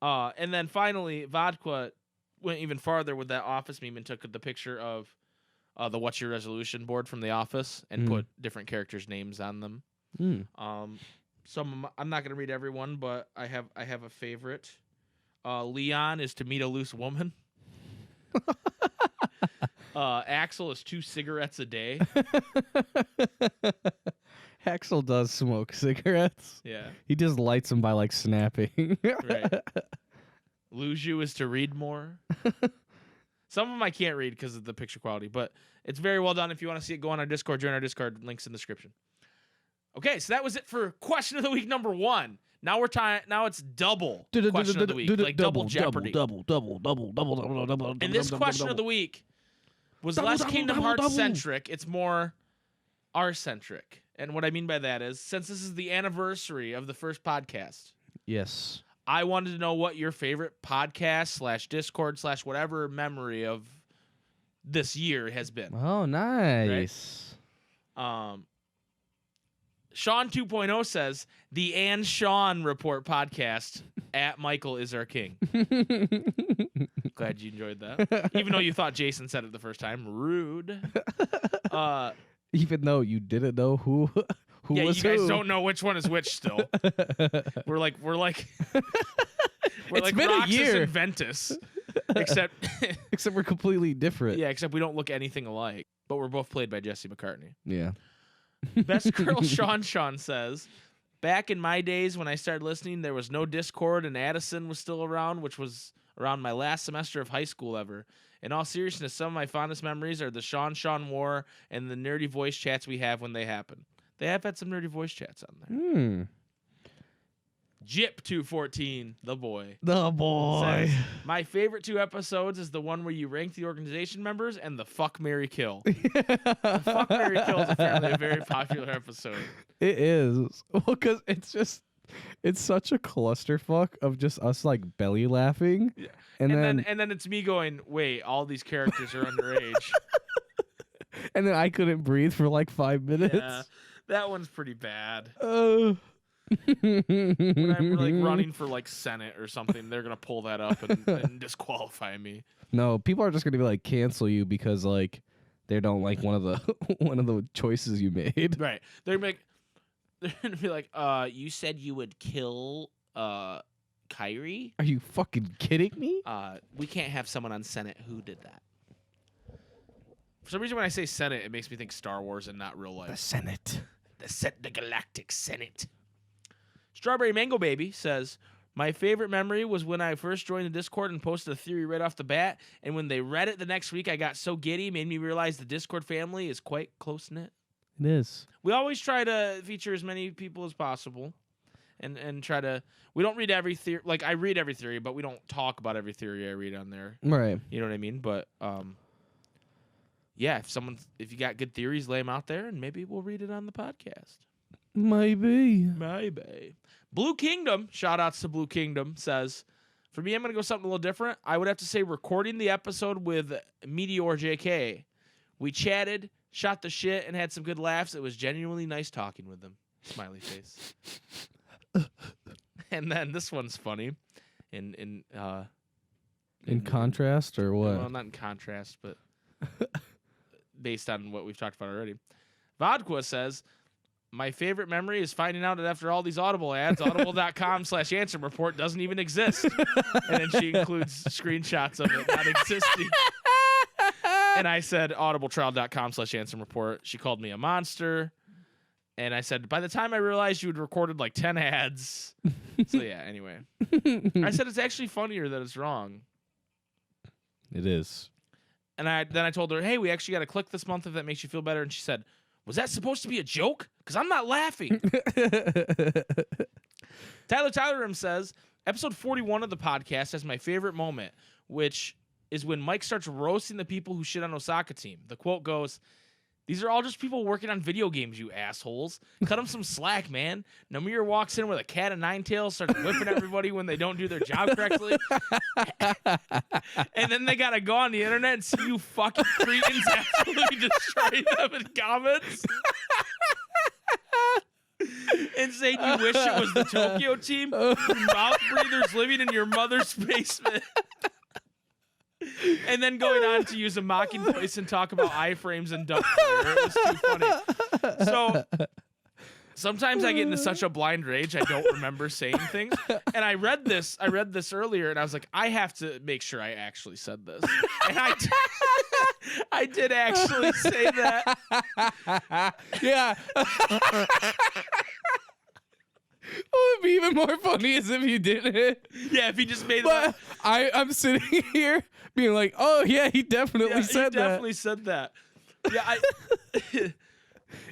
And then finally, Vodka went even farther with that Office meme and took the picture of the What's Your Resolution board from The Office and put different characters' names on them. Some I'm not gonna read everyone, but I have a favorite. Leon is to meet a loose woman. Axel is 2 cigarettes a day. Axel does smoke cigarettes. Yeah. He just lights them by like snapping. Right. Luju is to read more. Some of them I can't read because of the picture quality, but it's very well done. If you want to see it, go on our Discord, join our Discord. Links in the description. Okay, so that was it for question of the week number 1. Now now it's double question of the week, like double Jeopardy. Double. And this question of the week was less Kingdom Hearts centric. It's more R centric. And what I mean by that is, since this is the anniversary of the first podcast, Yes. I wanted to know what your favorite podcast / Discord / whatever memory of this year has been. Oh, nice. Sean 2.0 says the and Sean Report podcast at Michael is our king. Glad you enjoyed that. Even though you thought Jason said it the first time. Rude. Even though you didn't know who Yeah, was you guys who. don't know which one is which still. We're like It's been a Roxas year. and Ventus. Except Except we're completely different. yeah, except we don't look anything alike. But we're both played by Jesse McCartney. Yeah. Best Girl Sean says, back in my days when I started listening, there was no Discord and Addison was still around, which was around my last semester of high school ever. In all seriousness, some of my fondest memories are the Sean War and the nerdy voice chats we have when they happen. They have had some nerdy voice chats on there. Jip214, the boy. The boy. Says, my favorite 2 episodes is the one where you rank the organization members and the Fuck, Marry, Kill. The Fuck, Marry, Kill is apparently a very popular episode. It is. Well, because it's such a clusterfuck of just us like belly laughing. Yeah. And then it's me going, wait, all these characters are underage. and then I couldn't breathe for like 5 minutes. Yeah, that one's pretty bad. When I'm like running for like Senate or something, they're gonna pull that up and disqualify me. No, people are just gonna be like cancel you because like they don't like one of the choices you made. Right. They're gonna be like, you said you would kill Kyrie? Are you fucking kidding me? We can't have someone on Senate who did that. For some reason when I say Senate, it makes me think Star Wars and not real life. The Senate. The Galactic Senate. Strawberry Mango Baby says, my favorite memory was when I first joined the Discord and posted a theory right off the bat, and when they read it the next week, I got so giddy, made me realize the Discord family is quite close-knit. It is. We always try to feature as many people as possible and try to... We don't read every theory. Like, I read every theory, but we don't talk about every theory I read on there. Right. You know what I mean? But, yeah, if you got good theories, lay them out there, and maybe we'll read it on the podcast. Maybe. Blue Kingdom, shout outs to Blue Kingdom, says, for me, I'm going to go something a little different. I would have to say recording the episode with Meteor JK. We chatted, shot the shit, and had some good laughs. It was genuinely nice talking with them. Smiley face. And then this one's funny. In contrast or what? Well, not in contrast, but based on what we've talked about already. Vodka says, my favorite memory is finding out that after all these Audible ads, audible.com/Ansem report doesn't even exist. And then she includes screenshots of it not existing. And I said audibletrial.com/Ansem report. She called me a monster. And I said, by the time I realized you had recorded like 10 ads. So yeah, anyway. I said it's actually funnier that it's wrong. It is. And then I told her, hey, we actually got a click this month if that makes you feel better. And she said, was that supposed to be a joke? Because I'm not laughing. Tyler says, episode 41 of the podcast has my favorite moment, which is when Mike starts roasting the people who shit on Osaka team. The quote goes, these are all just people working on video games, you assholes. Cut them some slack, man. Namir walks in with a cat of nine tails, starts whipping everybody when they don't do their job correctly. And then they got to go on the internet and see you fucking cretins absolutely destroy them in comments. And saying you wish it was the Tokyo team, mouth breathers living in your mother's basement. And then going on to use a mocking voice and talk about iframes and duck player. It was too funny. So sometimes I get into such a blind rage I don't remember saying things. And I read this earlier and I was like, I have to make sure I actually said this. And I did actually say that. Yeah. What would be even more funny is if you didn't. Yeah, if he just made But I'm sitting here being like, oh yeah, he definitely said he definitely said that. Yeah,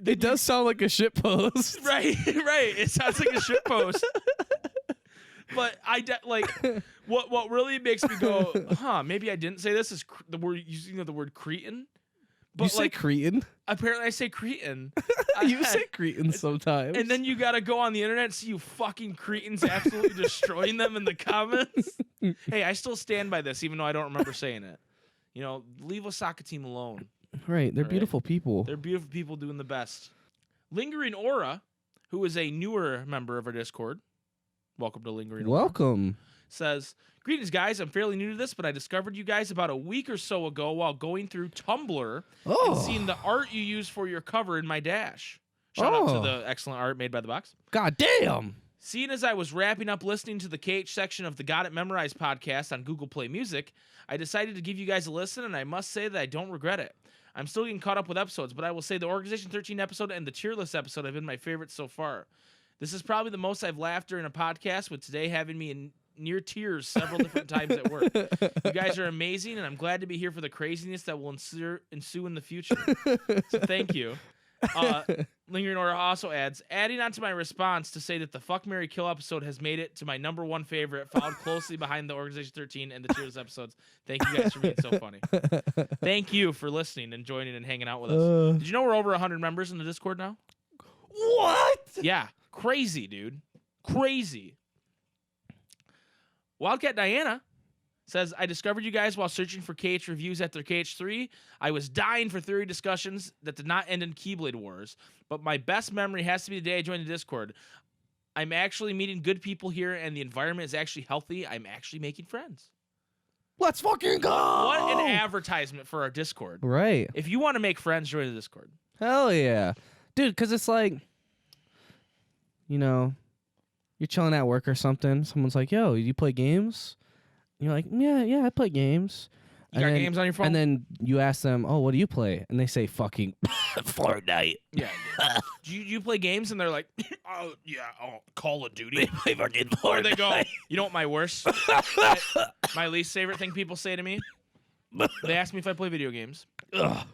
it does sound like a shit post. Right. It sounds like a shit post. But what really makes me go, maybe I didn't say this is the word using the word cretin. But you say cretin? Apparently I say cretin. You say cretin sometimes. And then you got to go on the internet and see you fucking cretins absolutely destroying them in the comments. Hey, I still stand by this, even though I don't remember saying it. You know, leave Osaka team alone. Right, they're beautiful people. They're beautiful people doing the best. Lingering Aura, who is a newer member of our Discord. Welcome to Lingering Aura. Welcome. says, greetings, guys. I'm fairly new to this, but I discovered you guys about a week or so ago while going through Tumblr and seeing the art you use for your cover in my dash. Shout out to the excellent art made by the box. God damn. Seeing as I was wrapping up listening to the KH section of the Got It Memorized podcast on Google Play Music, I decided to give you guys a listen, and I must say that I don't regret it. I'm still getting caught up with episodes, but I will say the Organization 13 episode and the tier list episode have been my favorites so far. This is probably the most I've laughed during a podcast, with today having me in near tears several different times at work. You guys are amazing, and I'm glad to be here for the craziness that will ensue in the future. So thank you. Lingering Order also adds, adding on to my response to say that the Fuck, Marry, Kill episode has made it to my #1 favorite, followed closely behind the Organization 13 and the Tears episodes. Thank you guys for being so funny. Thank you for listening and joining and hanging out with us. Did you know we're over 100 members in the Discord now? What? Yeah. Crazy, dude. Crazy. Wildcat Diana says, I discovered you guys while searching for KH reviews after KH3. I was dying for theory discussions that did not end in Keyblade Wars, but my best memory has to be the day I joined the Discord. I'm actually meeting good people here, and the environment is actually healthy. I'm actually making friends. Let's fucking go! What an advertisement for our Discord. Right. If you want to make friends, join the Discord. Hell yeah. Dude, because it's like, you know, you're chilling at work or something. Someone's like, yo, you play games? You're like, yeah, I play games. You got games on your phone? And then you ask them, oh, what do you play? And they say fucking Fortnite. Yeah. Do you play games? And they're like, oh, yeah, Call of Duty. They play fucking Fortnite. Or they go, you know what my worst, my least favorite thing people say to me? They ask me if I play video games. Ugh.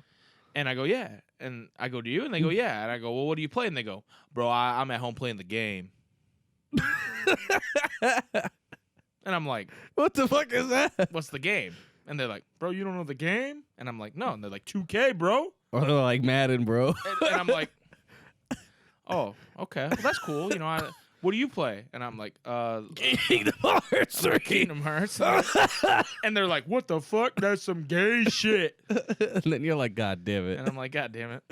And I go, yeah. And I go, do you? And they go, yeah. And I go, well, what do you play? And they go, bro, I'm at home playing the game. And I'm like, what the fuck is that? what's the game? And they're like, bro, you don't know the game? And I'm like, no. And they're like, 2K, bro. Or they're like Madden, bro. And I'm like, oh, okay. Well, that's cool. You know, what do you play? And I'm like, Kingdom Hearts 3. Kingdom Hearts. And they're like, what the fuck? That's some gay shit. And then you're like, God damn it. And I'm like, God damn it.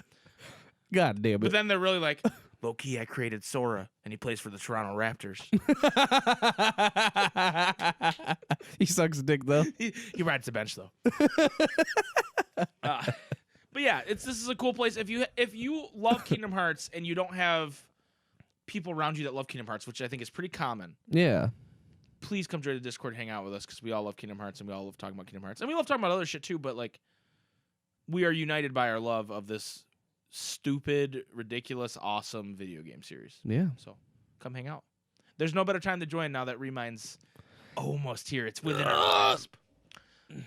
God damn it. But then they're really like, low key, I created Sora, and he plays for the Toronto Raptors. He sucks dick, though. He rides the bench, though. But yeah, this is a cool place. If you love Kingdom Hearts and you don't have people around you that love Kingdom Hearts, which I think is pretty common, Yeah. please come join the Discord and hang out with us, because we all love Kingdom Hearts and we all love talking about Kingdom Hearts. And we love talking about other shit too, but like, we are united by our love of this stupid, ridiculous, awesome video game series. Yeah. So come hang out. There's no better time to join now that Remind's almost here. It's within our grasp.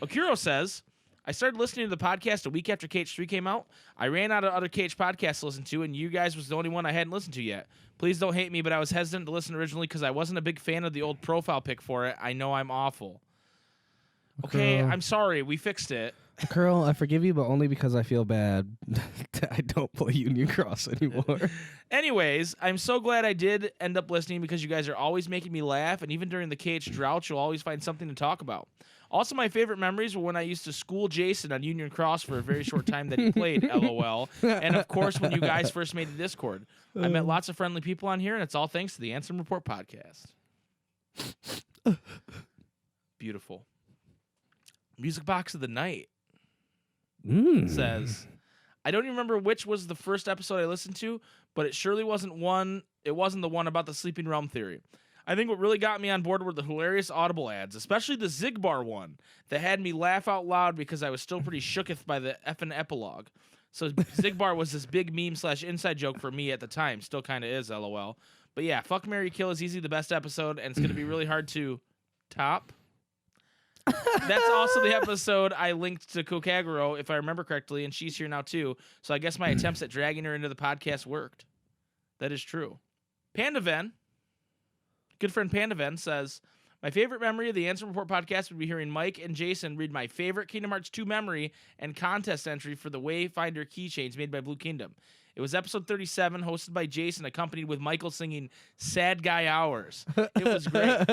Apuro says, I started listening to the podcast a week after KH3 came out. I ran out of other KH podcasts to listen to, and you guys was the only one I hadn't listened to yet. Please don't hate me, but I was hesitant to listen originally because I wasn't a big fan of the old profile pic for it. I know I'm awful. Okay, I'm sorry. We fixed it. Curl, I forgive you, but only because I feel bad that I don't play Union Cross anymore. Anyways, I'm so glad I did end up listening, because you guys are always making me laugh, and even during the KH drought, you'll always find something to talk about. Also, my favorite memories were when I used to school Jason on Union Cross for a very short time that he played, LOL. And of course, when you guys first made the Discord. I met lots of friendly people on here, and it's all thanks to the Ansem Report podcast. Beautiful. Music Box of the Night says, I don't even remember which was the first episode I listened to, but it surely wasn't the one about the sleeping realm theory. I think what really got me on board were the hilarious Audible ads, especially the Zigbar one that had me laugh out loud because I was still pretty shooketh by the effing epilogue. So Zigbar was this big meme / inside joke for me at the time. Still kind of is, LOL. But yeah, Fuck, Marry, Kill is easily the best episode, and it's going to be really hard to top. That's also the episode I linked to Kokaguro, if I remember correctly, and she's here now too. So I guess my attempts at dragging her into the podcast worked. That is true. Pandaven, good friend Pandaven, says, my favorite memory of the Ansem Report podcast would be hearing Mike and Jason read my favorite Kingdom Hearts 2 memory and contest entry for the Wayfinder keychains made by Blue Kingdom. It was episode 37, hosted by Jason, accompanied with Michael singing Sad Guy Hours. It was great.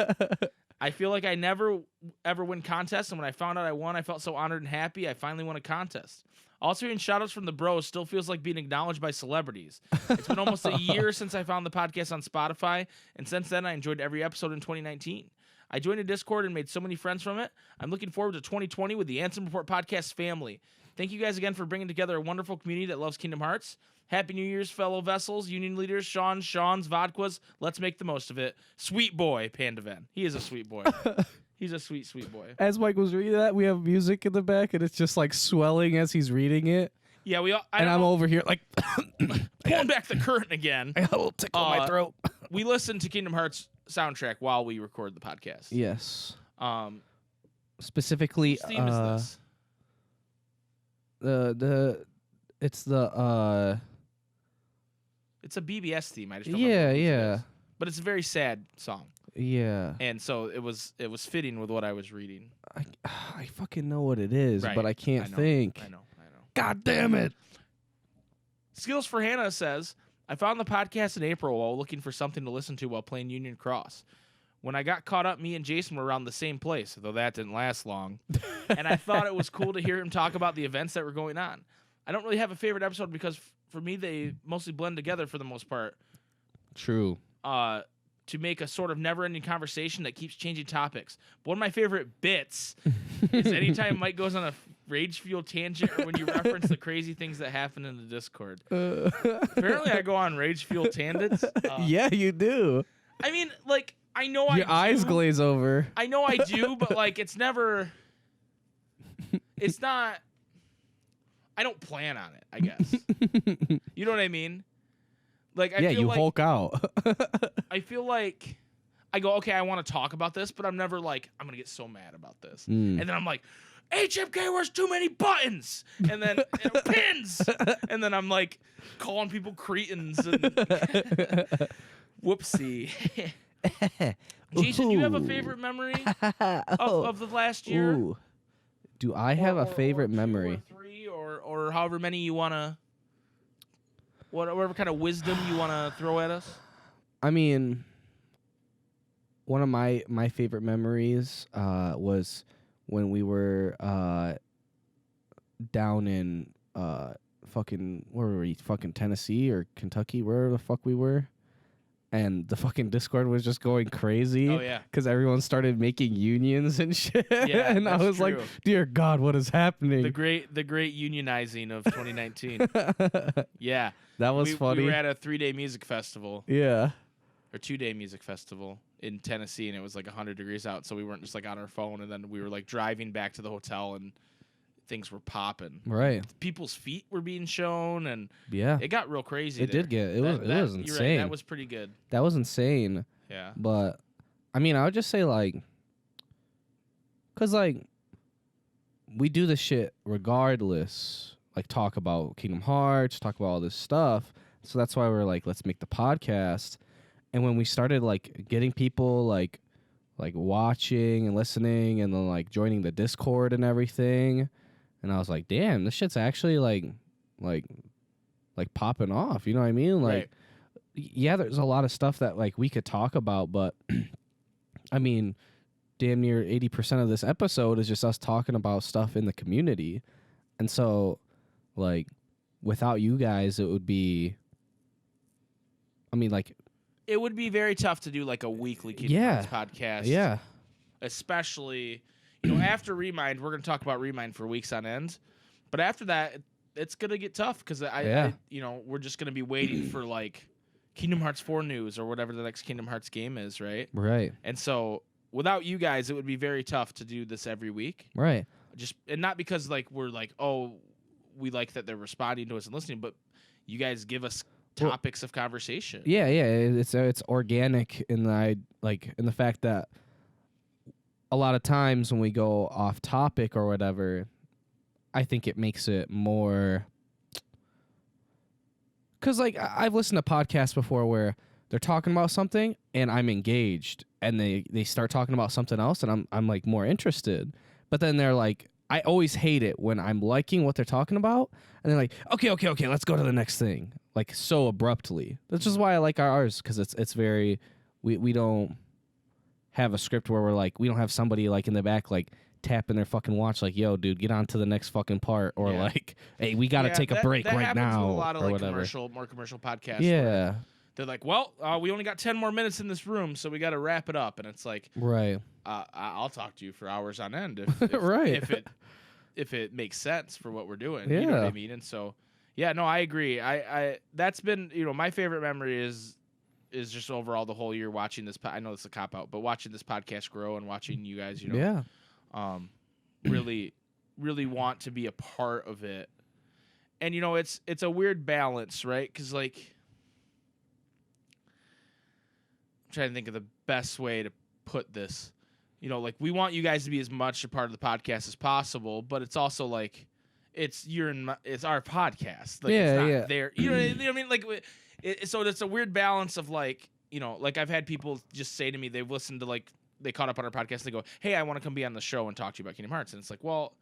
I feel like I never ever win contests, and when I found out I won, I felt so honored and happy I finally won a contest. Also, hearing shoutouts from the bros still feels like being acknowledged by celebrities. It's been almost a year since I found the podcast on Spotify, and since then I enjoyed every episode in 2019. I joined a Discord and made so many friends from it. I'm looking forward to 2020 with the Ansem Report podcast family. Thank you guys again for bringing together a wonderful community that loves Kingdom Hearts. Happy New Year's, fellow vessels, union leaders, Sean's, Vodkas. Let's make the most of it. Sweet boy, Pandaven. He is a sweet boy. He's a sweet, sweet boy. As Mike was reading that, we have music in the back, and it's just like swelling as he's reading it. Yeah, we all. I'm over here like pulling back the curtain again. I got a little tickle in my throat. We listen to Kingdom Hearts soundtrack while we record the podcast. Yes. whose Specifically, theme is this? It's a BBS theme. I just don't yeah, remember yeah. It is. But it's a very sad song. Yeah. And so it was fitting with what I was reading. I fucking know what it is, Right. but I can't think. I know. God damn it. Skills for Hannah says, I found the podcast in April while looking for something to listen to while playing Union Cross. When I got caught up, me and Jason were around the same place, though that didn't last long. And I thought it was cool to hear him talk about the events that were going on. I don't really have a favorite episode because for me, they mostly blend together for the most part. True. To make a sort of never-ending conversation that keeps changing topics. But one of my favorite bits is anytime Mike goes on a rage fuel tangent or when you reference the crazy things that happen in the Discord. Apparently, I go on rage fuel tangents. Yeah, you do. I mean, like, I know I do. Your eyes glaze over. I know I do, but, like, it's never... It's not... I don't plan on it, I guess. You know what I mean? Like, I feel you like, Hulk out. I feel like I go, okay, I want to talk about this, but I'm never like, I'm going to get so mad about this. And then I'm like, HMK wears too many buttons. And then pins. And then I'm like calling people cretins. And whoopsie. Jason, do you have a favorite memory of the last year? Ooh. Do I have a favorite two memory? Or three or however many you want to. Whatever kind of wisdom you want to throw at us. I mean, one of my favorite memories was when we were down in fucking where were we? Fucking Tennessee or Kentucky, wherever the fuck we were. And the fucking Discord was just going crazy. Oh, yeah. Because everyone started making unions and shit. Yeah, and I that's was like, true. dear God, what is happening? The great unionizing of 2019. Yeah. That was funny. We were at a 3-day music festival. Yeah. Or 2-day music festival in Tennessee, and it was like 100 degrees out, so we weren't just like on our phone, and then we were like driving back to the hotel, and things were popping. Right. People's feet were being shown, and Yeah. it got real crazy. It did get, it was You're insane. right, that was pretty good. That was insane. Yeah. But, I mean, I would just say, like, because, like, we do this shit regardless. Like, talk about Kingdom Hearts, talk about all this stuff. So that's why we're like, let's make the podcast. And when we started, like, getting people, like watching and listening and then, like, joining the Discord and everything, and I was like, damn, this shit's actually, like popping off. You know what I mean? Like, Right. Yeah, there's a lot of stuff that, like, we could talk about, but, I mean, damn near 80% of this episode is just us talking about stuff in the community. And so, like, without you guys, it would be, I mean, like, It would be very tough to do like a weekly Kingdom Hearts podcast. yeah. Especially, after Remind, we're going to talk about Remind for weeks on end. But after that, it's going to get tough because we're just going to be waiting for like Kingdom Hearts 4 news or whatever the next Kingdom Hearts game is, right? Right. And so without you guys, it would be very tough to do this every week. Right. And not because like we're like, oh, we like that they're responding to us and listening, but you guys give us topics of conversation. Yeah, it's organic in the fact that a lot of times when we go off topic or whatever, I think it makes it more, because like I've listened to podcasts before where they're talking about something and I'm engaged, and they start talking about something else and I'm like more interested, but then they're like, I always hate it when I'm liking what they're talking about and they're like, okay, let's go to the next thing, like so abruptly. That's just why I like ours, because it's very, we don't have a script where we're like, we don't have somebody like in the back like tapping their fucking watch like, yo, dude, get on to the next fucking part, or like, hey, we got to take a break that right happens now, with a lot of or like whatever. more commercial podcasts. Yeah. they're like, well, we only got 10 more minutes in this room, so we got to wrap it up. And it's like, Right. I'll talk to you for hours on end if Right. if it makes sense for what we're doing. Yeah. You know what I mean? And so, yeah, no, I agree. I that's been, my favorite memory is just overall the whole year watching this. I know it's a cop out, but watching this podcast grow and watching you guys, Yeah. Really, really want to be a part of it. And it's a weird balance, right? Because like, I'm trying to think of the best way to put this. Like we want you guys to be as much a part of the podcast as possible, but it's also like it's our podcast. Like, Yeah, it's not yeah. there. You know what I mean? Like, so it's a weird balance of like, like I've had people just say to me they've listened to like they caught up on our podcast. And they go, "Hey, I want to come be on the show and talk to you about Kingdom Hearts." And it's like, well,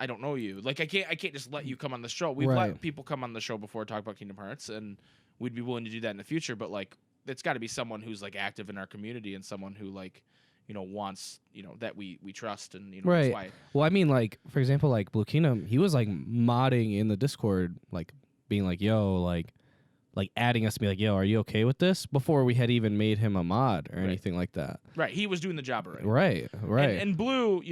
I don't know you. Like I can't just let you come on the show. We've Right. let people come on the show before talk about Kingdom Hearts, and we'd be willing to do that in the future. But like, it's got to be someone who's like active in our community and someone who like, wants, that we trust, and Right. that's why. Well, I mean, like, for example, like Blue Kingdom, he was like modding in the Discord, like being like, yo, like adding us to be like, yo, are you okay with this? Before we had even made him a mod or Right. anything like that. Right. He was doing the job already. Right. Right. And Blue,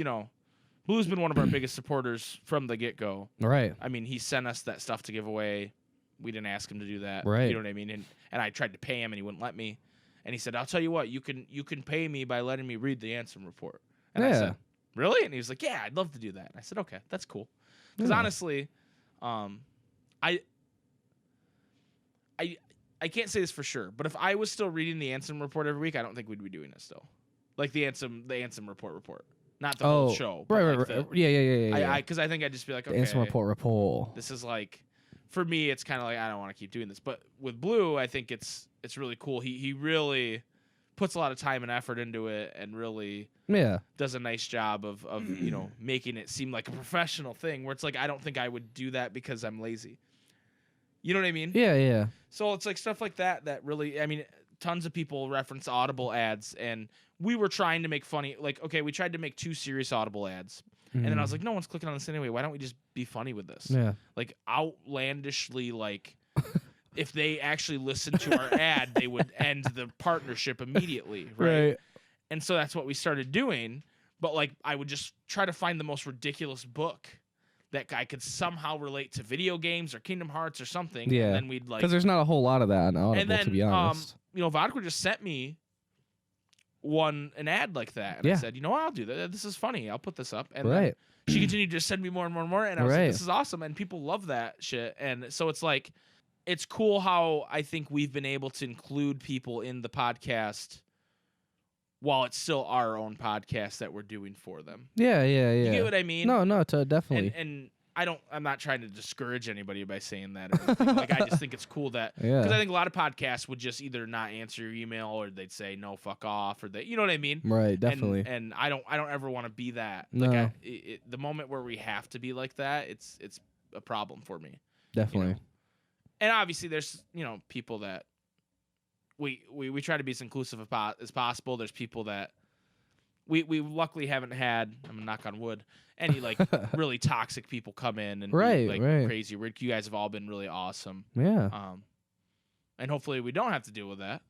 Blue's been one of our biggest supporters from the get-go. Right. I mean, he sent us that stuff to give away. We didn't ask him to do that. Right. You know what I mean? And I tried to pay him, and he wouldn't let me. And he said, "I'll tell you what, you can pay me by letting me read the Ansem report." And I Yeah. said, "Really?" And he was like, "Yeah, I'd love to do that." And I said, "Okay, that's cool." Because Yeah. honestly, I can't say this for sure, but if I was still reading the Ansem report every week, I don't think we'd be doing this still. Like the Ansem report. Not the whole show. But Right, like right. Yeah. Because I think I'd just be like, The okay. Ansem report. This is like, for me, it's kind of like I don't want to keep doing this. But with Blue, I think it's really cool. He really puts a lot of time and effort into it, and really Yeah. does a nice job of making it seem like a professional thing. Where it's like I don't think I would do that because I'm lazy. You know what I mean? Yeah. So it's like stuff like that really. I mean, tons of people reference Audible ads, and we were trying to make funny. Like, okay, we tried to make 2 serious Audible ads. And then I was like, no one's clicking on this anyway. Why don't we just be funny with this? Yeah. Like outlandishly, like if they actually listened to our ad, they would end the partnership immediately, right? And so that's what we started doing. But like, I would just try to find the most ridiculous book that I could somehow relate to video games or Kingdom Hearts or something. Yeah. And then we'd like, Because there's not a whole lot of that on Audible, and then to be honest. Vodka just sent me an ad like that, and I Yeah. said, I'll do that. This is funny. I'll put this up. And Right. then she continued to just send me more and more and more, and I was like, Right. this is awesome, and people love that shit. And so it's like, it's cool how I think we've been able to include people in the podcast while it's still our own podcast that we're doing for them. Yeah. You get what I mean? No, definitely. And I'm not trying to discourage anybody by saying that or anything. Like, I just think it's cool that, Yeah. because I think a lot of podcasts would just either not answer your email, or they'd say no, fuck off, or you know what I mean? Right, definitely. And I don't ever want to be that. No. Like the moment where we have to be like that, it's a problem for me. Definitely. And obviously there's, people that we try to be as inclusive as possible. There's people that we luckily haven't had, I'm gonna knock on wood, any like really toxic people come in and Right, be like right. crazy. You guys have all been really awesome. Yeah. And hopefully we don't have to deal with that.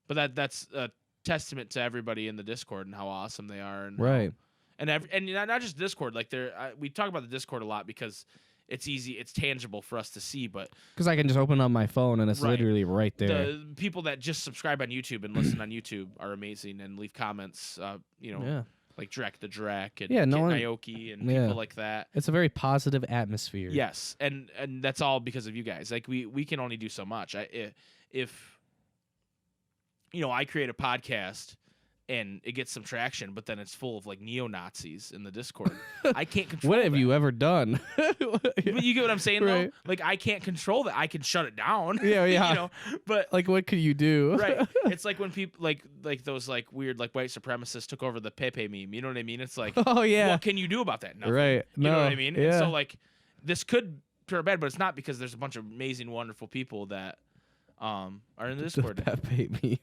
But that's a testament to everybody in the Discord and how awesome they are. And Right. and not just Discord. Like we talk about the Discord a lot because it's easy, it's tangible for us to see. But Because I can just open up my phone and it's Right. literally right there. the people that just subscribe on YouTube and listen on YouTube are amazing and leave comments. Yeah. Like Drek the Drek and Yeah, no Kit one- Naoki and Yeah. people like that. It's a very positive atmosphere. Yes, and that's all because of you guys. Like we can only do so much. If I create a podcast and it gets some traction, but then it's full of like neo-Nazis in the Discord, I can't control What have that. you ever done? But you get what I'm saying, Right. though? Like, I can't control that. I can shut it down. Yeah. But Like, what could you do? right, it's like when people like those like weird like white supremacists took over the Pepe meme. You know what I mean? It's like, Oh, yeah. what can you do about that? Nothing. Right. You know No. what I mean? Yeah. And so like, this could turn bad, but it's not, because there's a bunch of amazing, wonderful people that are in the Discord. That paid me.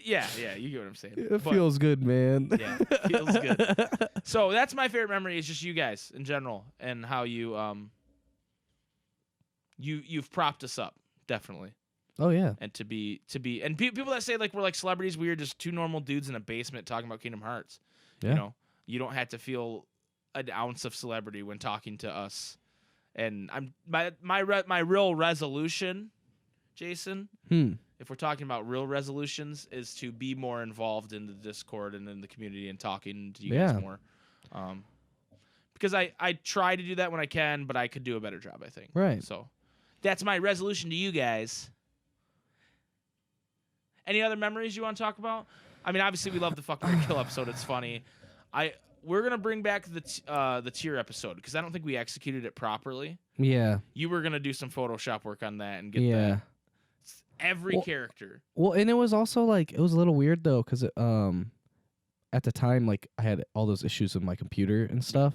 Yeah, you get what I'm saying. It But- feels good, man. Yeah, it feels good. So that's my favorite memory, is just you guys in general, and how you've propped us up, definitely. Oh yeah. and to be and people that say like we're like celebrities, we are just two normal dudes in a basement talking about Kingdom Hearts. Yeah. You know, you don't have to feel an ounce of celebrity when talking to us. And I'm my real resolution, Jason. If we're talking about real resolutions, is to be more involved in the Discord and in the community and talking to you guys more. Because I try to do that when I can, but I could do a better job, I think. Right. So that's my resolution to you guys. Any other memories you want to talk about? I mean, obviously we love the fucking kill episode. It's funny. We're gonna bring back the tier episode because I don't think we executed it properly. Yeah. You were gonna do some Photoshop work on that and get that. Every character. Well, and it was also like it was a little weird though because at the time like I had all those issues with my computer and stuff,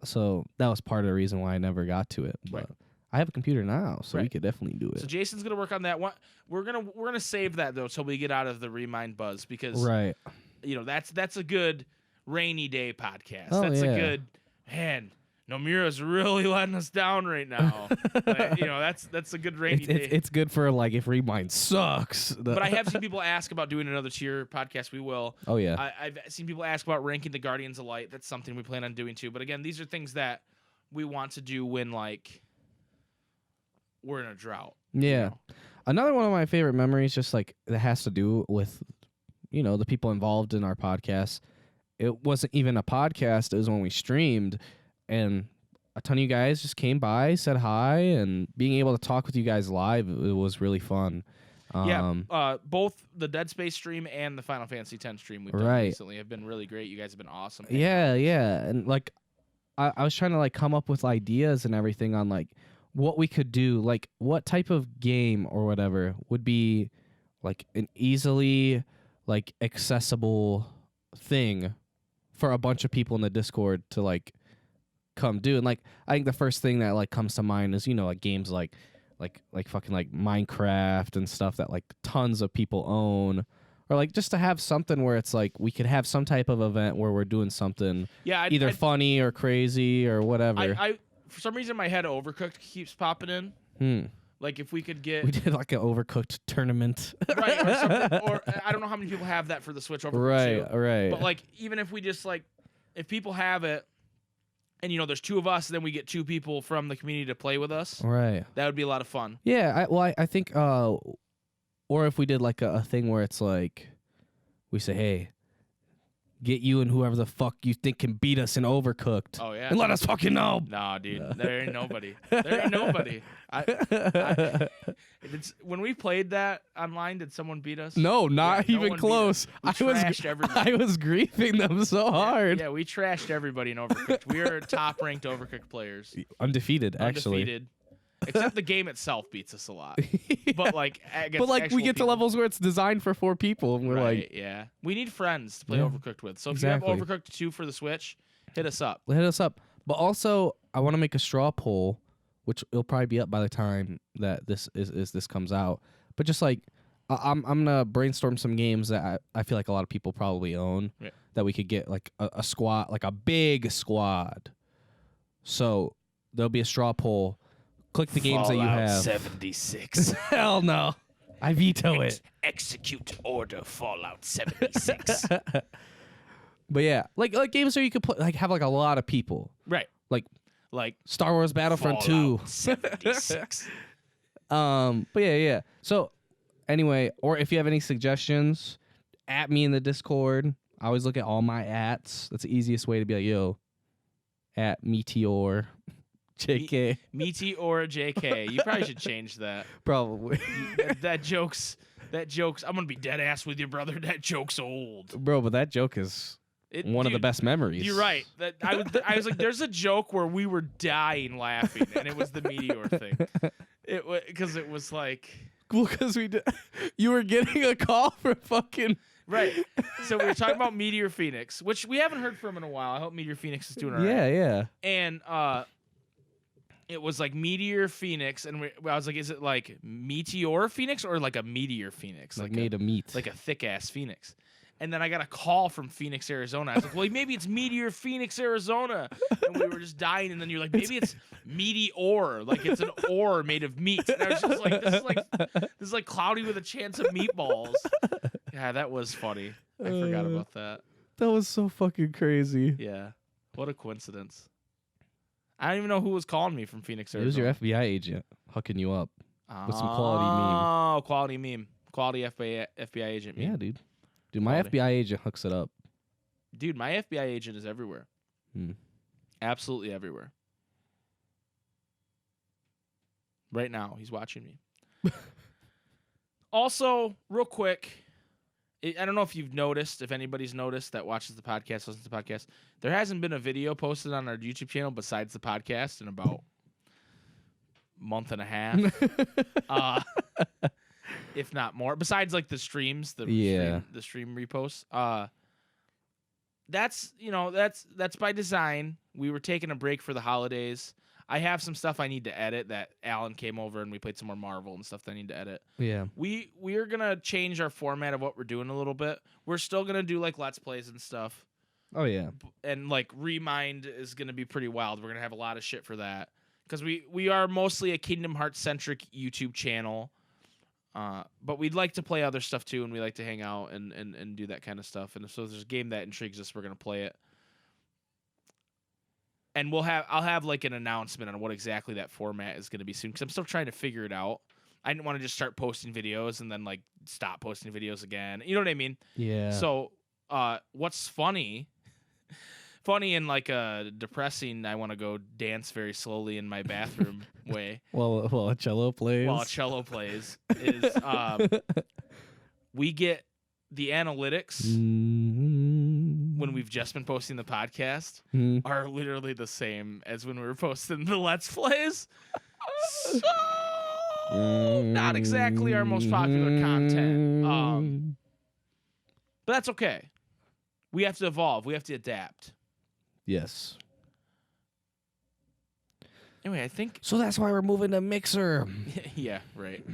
so that was part of the reason why I never got to it. But I have a computer now, so we could definitely do it. So Jason's gonna work on that one. We're gonna save that though until we get out of the Remind buzz because you know that's a good rainy day podcast. That's a good man. Nomura's really letting us down right now. You know, that's a good rainy day. It's good for like if Remind sucks. But I have seen people ask about doing another tier podcast. We will. Oh yeah. I've seen people ask about ranking the Guardians of Light. That's something we plan on doing too. But again, these are things that we want to do when like we're in a drought. Yeah. You know? Another one of my favorite memories, just like that has to do with, you know, the people involved in our podcast. It wasn't even a podcast. It was when we streamed. And a ton of you guys just came by, said hi, and being able to talk with you guys live, it was really fun. Both the Dead Space stream and the Final Fantasy X stream we've done recently have been really great. You guys have been awesome. Yeah. And like, I was trying to like come up with ideas and everything on like what we could do, like what type of game or whatever would be like an easily like accessible thing for a bunch of people in the Discord to like come do. And like I think the first thing that like comes to mind is, you know, like games like fucking like Minecraft and stuff that like tons of people own, or like just to have something where it's like we could have some type of event where we're doing something either funny or crazy or whatever. I for some reason my head Overcooked keeps popping in. Like if we could get we did like an Overcooked tournament, right? Or something, or I don't know how many people have that for the Switch Overcooked. Right. But like even if we just like if people have it, and you know there's two of us, then we get two people from the community to play with us. Right. That would be a lot of fun. Yeah. I think or if we did like a thing where it's like we say, hey, get you and whoever the fuck you think can beat us in Overcooked. Oh yeah. And let us fucking know. Nah, dude. There ain't nobody. There ain't nobody. When we played that online, did someone beat us? No, not even close. We trashed everybody. I was griefing them so hard. Yeah, we trashed everybody in Overcooked. We are top ranked Overcooked players. Undefeated, actually. Undefeated. Except the game itself beats us a lot. But like, we get to levels where it's designed for 4 people, and we're like, yeah, we need friends to play Overcooked with. So if you have Overcooked 2 for the Switch, hit us up. But also, I want to make a straw poll, which it'll probably be up by the time that this comes out. But just like, I'm gonna brainstorm some games that I feel like a lot of people probably own that we could get like a squad, like a big squad. So there'll be a straw poll. Click the games that you have. 76. Hell no. I veto it. Execute order Fallout 76. But yeah, like games where you could play, like have like a lot of people. Right. Like Star Wars Battlefront 2. 76. But yeah. So anyway, or if you have any suggestions, at me in the Discord. I always look at all my ats. That's the easiest way to be like, yo, at Meteor. JK. Meteor JK. You probably should change that. Probably. that joke's I'm gonna be dead ass with you, brother. That joke's old. Bro, but that joke is one of the best memories. You're right. I was like, there's a joke where we were dying laughing, and it was the Meteor thing. Because it was like, well, because you were getting a call from fucking right. So we were talking about Meteor Phoenix, which we haven't heard from in a while. I hope Meteor Phoenix is doing all right. Yeah. And it was like Meteor Phoenix, and I was like, is it like Meteor Phoenix or like a Meteor Phoenix? Like made of meat. Like a thick ass Phoenix. And then I got a call from Phoenix, Arizona. I was like, well, maybe it's Meteor Phoenix, Arizona. And we were just dying. And then you're like, maybe it's Meteor. Like it's an ore made of meat. And I was just like, this is like Cloudy with a Chance of Meatballs. Yeah, that was funny. I forgot about that. That was so fucking crazy. Yeah. What a coincidence. I don't even know who was calling me from Phoenix, Arizona. It was your FBI agent hooking you up with some quality meme. Oh, quality meme. Quality FBI agent meme. Yeah, dude. Dude, my Quality. FBI agent hooks it up. Dude, my FBI agent is everywhere. Hmm. Absolutely everywhere. Right now, he's watching me. Also, real quick, I don't know if you've noticed, if anybody's noticed that watches the podcast, listens to the podcast, there hasn't been a video posted on our YouTube channel besides the podcast in about a month and a half. If not more. Besides like the streams, the stream reposts. That's by design. We were taking a break for the holidays. I have some stuff I need to edit that Alan came over and we played some more Marvel and stuff that I need to edit. Yeah. We're gonna change our format of what we're doing a little bit. We're still gonna do like Let's Plays and stuff. Oh yeah. And like Remind is gonna be pretty wild. We're gonna have a lot of shit for that. Because we are mostly a Kingdom Hearts centric YouTube channel. But we'd like to play other stuff too, and we like to hang out and do that kind of stuff. And so if there's a game that intrigues us, we're gonna play it. And I'll have like an announcement on what exactly that format is gonna be soon, because I'm still trying to figure it out. I didn't want to just start posting videos and then like stop posting videos again. You know what I mean? Yeah. So what's funny and like depressing, I want to go dance very slowly in my bathroom way. While a cello plays. While a cello plays is we get the analytics when we've just been posting the podcast are literally the same as when we were posting the Let's Plays. So not exactly our most popular content. But that's okay. We have to evolve. We have to adapt. Yes. Anyway, I think... So that's why we're moving to Mixer. Yeah, right.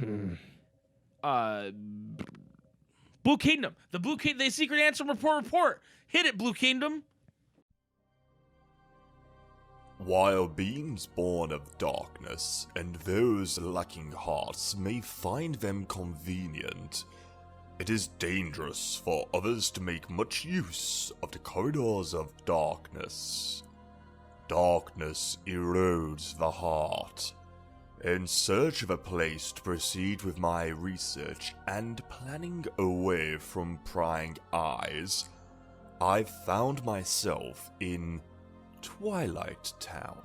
Blue Kingdom. The Secret Ansem report. Hit it, Blue Kingdom. While beings born of darkness and those lacking hearts may find them convenient, it is dangerous for others to make much use of the corridors of darkness. Darkness erodes the heart. In search of a place to proceed with my research and planning away from prying eyes, I found myself in Twilight Town.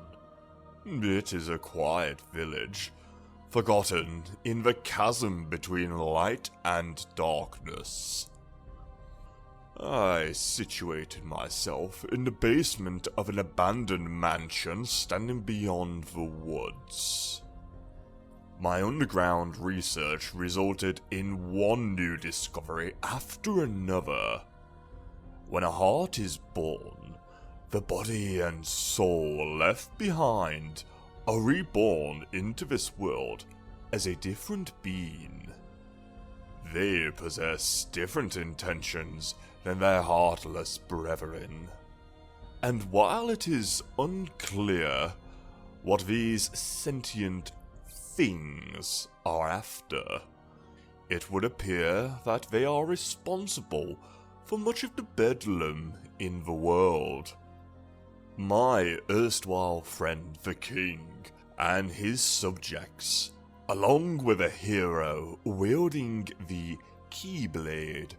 It is a quiet village, forgotten in the chasm between light and darkness. I situated myself in the basement of an abandoned mansion standing beyond the woods. My underground research resulted in one new discovery after another. When a heart is born, the body and soul left behind are reborn into this world as a different being. They possess different intentions than their heartless brethren. And while it is unclear what these sentient things are after, it would appear that they are responsible for much of the bedlam in the world. My erstwhile friend the King and his subjects, along with a hero wielding the Keyblade,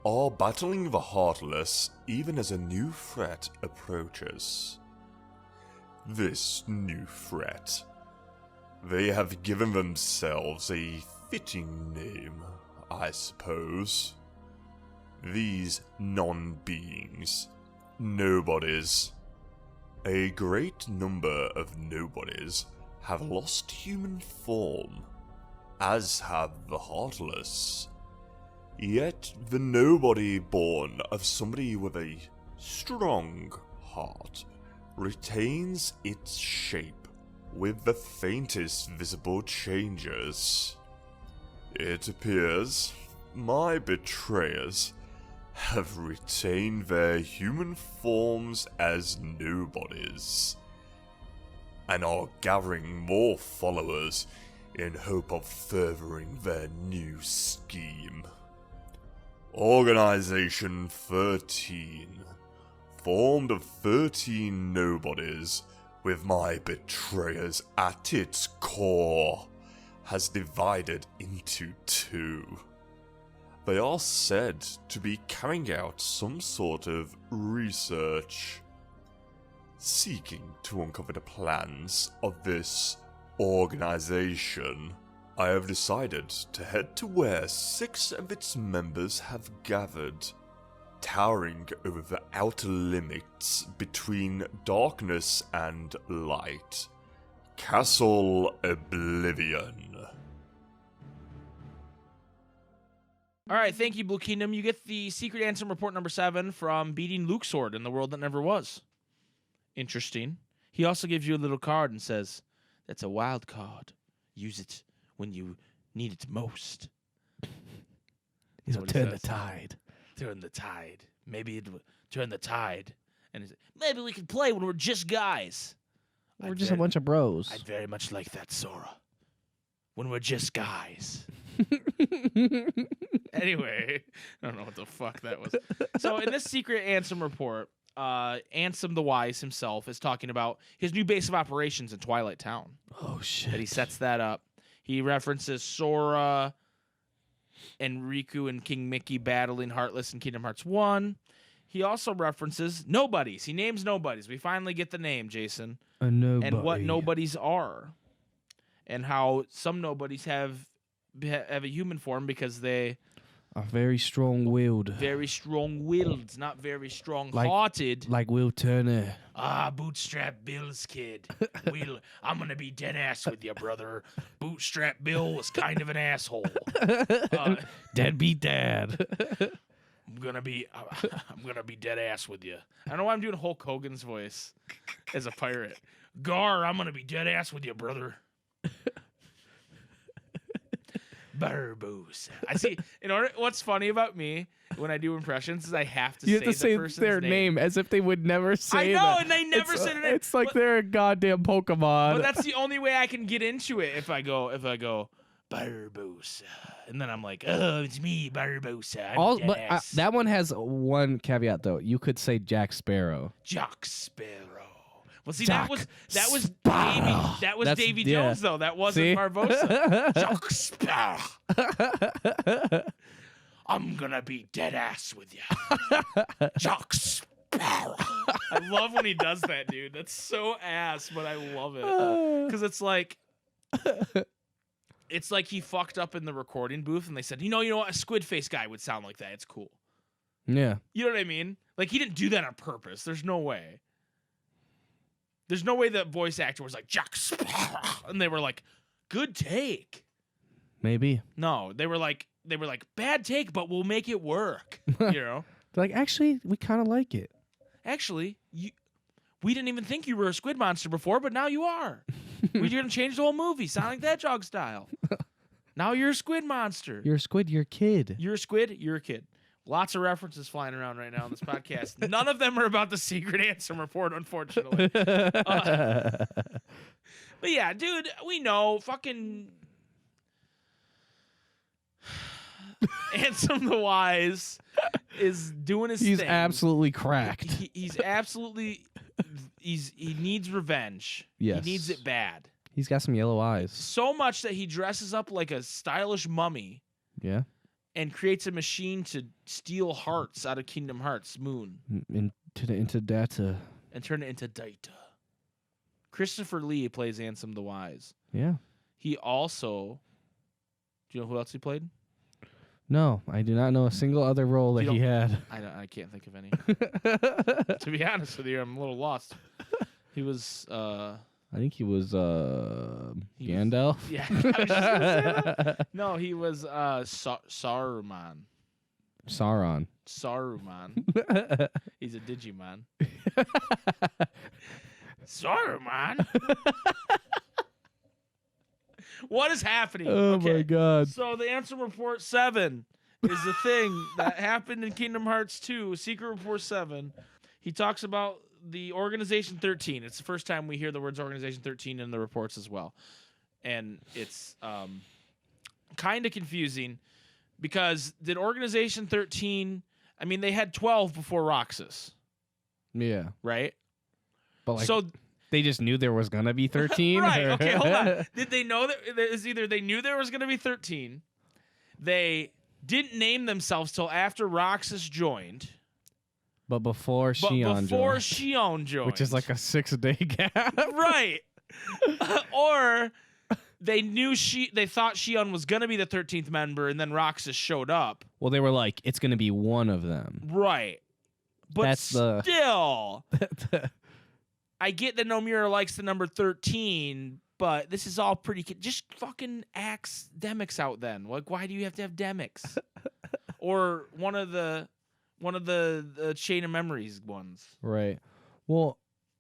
are battling the Heartless even as a new threat approaches. This new threat. They have given themselves a fitting name, I suppose. These non-beings, nobodies. A great number of nobodies have lost human form, as have the Heartless. Yet the nobody born of somebody with a strong heart retains its shape with the faintest visible changes. It appears my betrayers have retained their human forms as nobodies, and are gathering more followers in hope of furthering their new scheme. Organization 13, formed of 13 nobodies with my betrayers at its core, has divided into two. They are said to be carrying out some sort of research, seeking to uncover the plans of this organization. I have decided to head to where 6 of its members have gathered, towering over the outer limits between darkness and light. Castle Oblivion. All right, thank you, Blue Kingdom. You get the secret Ansem report number 7 from beating Luke's sword in the world that never was. Interesting. He also gives you a little card and says, "That's a wild card. Use it when you need it most." He'll turn the tide. Turn the tide. Maybe it will turn the tide. And he's like, maybe we can play when we're just guys. We're just a bunch of bros. I'd very much like that, Sora. When we're just guys. Anyway, I don't know what the fuck that was. So in this secret Ansem report, Ansem the Wise himself is talking about his new base of operations in Twilight Town. Oh, shit. That he sets that up. He references Sora and Riku and King Mickey battling Heartless in Kingdom Hearts 1. He also references nobodies. He names nobodies. We finally get the name, Jason. A nobody. And what nobodies are. And how some nobodies have a human form because they are very strong-willed. Very strong-willed, not very strong-hearted. Like Will Turner. Bootstrap Bill's kid. Will, I'm going to be dead ass with you, brother. Bootstrap Bill was kind of an asshole. Deadbeat dad. I'm gonna be dead ass with you. I don't know why I'm doing Hulk Hogan's voice as a pirate. Gar, I'm gonna be dead ass with you, brother. Barbosa. I see. What's funny about me when I do impressions is I have to you say have to say the person's their name as if they would never say that. I know, and they never say their name. It's like they're a goddamn Pokemon. But that's the only way I can get into it. If I go Barbosa, and then I'm like, oh, it's me, Barbosa. That one has one caveat though. You could say Jack Sparrow. Jack Sparrow. Well, see, Jack that was Sparrow. Davy Jones though. That wasn't See? Barbosa. Jack Sparrow. I'm gonna be dead ass with you, Jack Sparrow. I love when he does that, dude. That's so ass, but I love it because it's like he fucked up in the recording booth, and they said, you know what, a squid face guy would sound like that. It's cool. Yeah. You know what I mean? Like he didn't do that on purpose. There's no way. There's no way that voice actor was like, Jack Sparrow, and they were like, good take. Maybe. No, they were like, bad take, but we'll make it work. You know? They're like, actually, we kind of like it. Actually, we didn't even think you were a squid monster before, but now you are. We're gonna change the whole movie, Sonic the Hedgehog style. Now you're a squid monster. You're a squid. You're a kid. You're a squid. You're a kid. Lots of references flying around right now on this podcast. None of them are about the secret Ansem report, unfortunately. But yeah, dude, we know fucking Ansem the Wise is doing his thing. He's absolutely cracked. He needs revenge. Yes. He needs it bad. He's got some yellow eyes. So much that he dresses up like a stylish mummy. Yeah. And creates a machine to steal hearts out of Kingdom Hearts Moon. Into data. And turn it into data. Christopher Lee plays Ansem the Wise. Yeah. He also... Do you know who else he played? No, I do not know a single other role that he had. I can't think of any. To be honest with you, I'm a little lost. He was... I think he was Gandalf. Yeah. I was just gonna say that. No, he was Saruman. Sauron. Saruman. He's a Digimon. Saruman. What is happening? Oh okay. my god. So the Ansem report 7 is the thing that happened in Kingdom Hearts 2, Secret Report 7. He talks about the Organization 13. It's the first time we hear the words Organization 13 in the reports as well. And it's kind of confusing because did Organization 13... I mean, they had 12 before Roxas, Yeah. right? But like, So they just knew there was gonna be 13. right. Okay, hold on. Did they know that it's either they knew there was going to be 13, they didn't name themselves till after Roxas joined, But before but Shion before joined, Shion joined, which is like a 6-day gap. right. Or they knew they thought Shion was going to be the 13th member, and then Roxas showed up. Well, they were like, it's gonna be one of them. Right. But That's still, I get that Nomura likes the number 13, but this is all pretty... Just fucking axe Demix out then. Like, why do you have to have Demix? Or one of the Chain of Memories ones. Right. Well,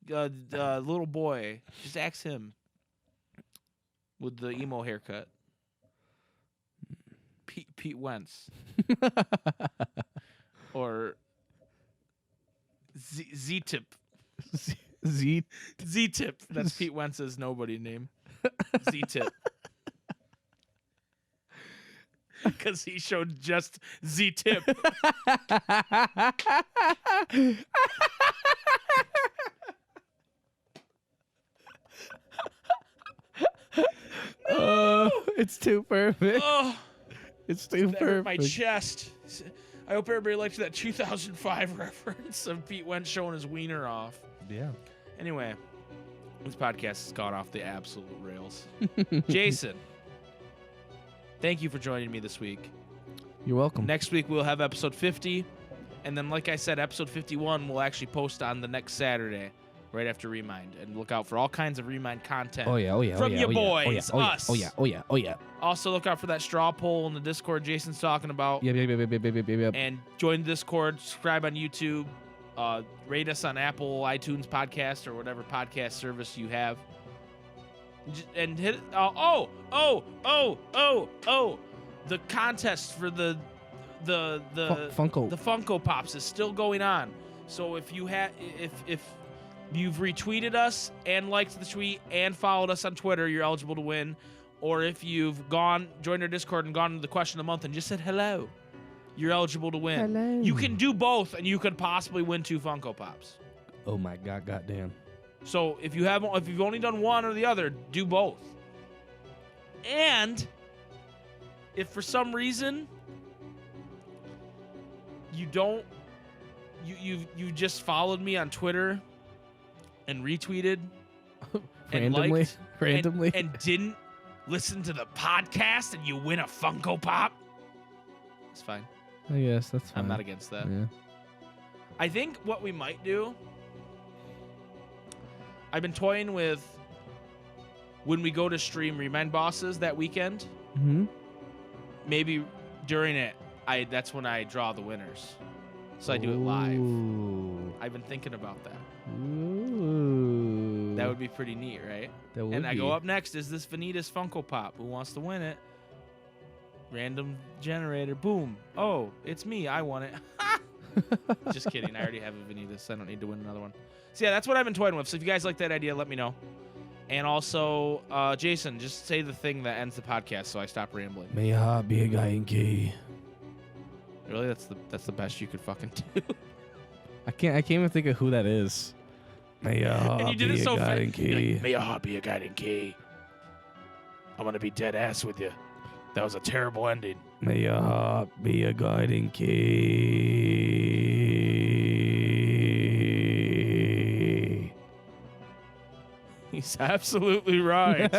Little boy. Just axe him. With the emo haircut. Pete Wentz. Or Xetep. Xetep. That's Pete Wentz's nobody name. Xetep. Because he showed just Xetep. it's too perfect. Oh, It's too that hurt perfect. my chest. I hope everybody liked that 2005 reference of Pete Wentz showing his wiener off. Yeah. Anyway, this podcast has gone off the absolute rails. Jason, thank you for joining me this week. You're welcome. Next week we'll have episode 50, and then like I said, episode 51 we'll actually post on the next Saturday, right after Remind, and look out for all kinds of Remind content. Oh yeah. From your boys, Oh yeah. us. Oh yeah. Oh yeah. Oh yeah. Also look out for that straw poll in the Discord Jason's talking about. Yep. And join the Discord, subscribe on YouTube, rate us on Apple, iTunes podcast, or whatever podcast service you have. And hit the contest for the Funko. the Funko Pops is still going on. So if you if you've retweeted us and liked the tweet and followed us on Twitter, you're eligible to win. Or if you've joined our Discord and gone to the question of the month and just said hello, you're eligible to win. Hello. You can do both, and you could possibly win 2 Funko Pops. Oh my god. Goddamn. So if you've only done one or the other, do both. And if for some reason you just followed me on Twitter and retweeted and liked Randomly. and didn't listen to the podcast and you win a Funko Pop, it's fine. I guess that's fine. I'm not against that. Yeah. I think what we might do, I've been toying with when we go to stream Remind Bosses that weekend, Mm-hmm. maybe during it, that's when I draw the winners. So I do it live. Ooh. I've been thinking about that. Ooh. That would be pretty neat, right? That would And I be. go up next, is this Vanitas Funko Pop? Who wants to win it? Random generator. Boom. Oh, it's me. I won it. Just kidding. I already have a Vanitas. I don't need to win another one. So yeah, that's what I've been toying with. So if you guys like that idea, let me know. And also, Jason, just say the thing that ends the podcast so I stop rambling. May your heart be a guiding key. Really? That's the best you could fucking do. I can't even think of who that is. May your heart And you did be it so a guiding fast. You're like, key. may your heart be a guiding key. I'm gonna be dead ass with you. That was a terrible ending. May your heart be a guiding key. He's absolutely right.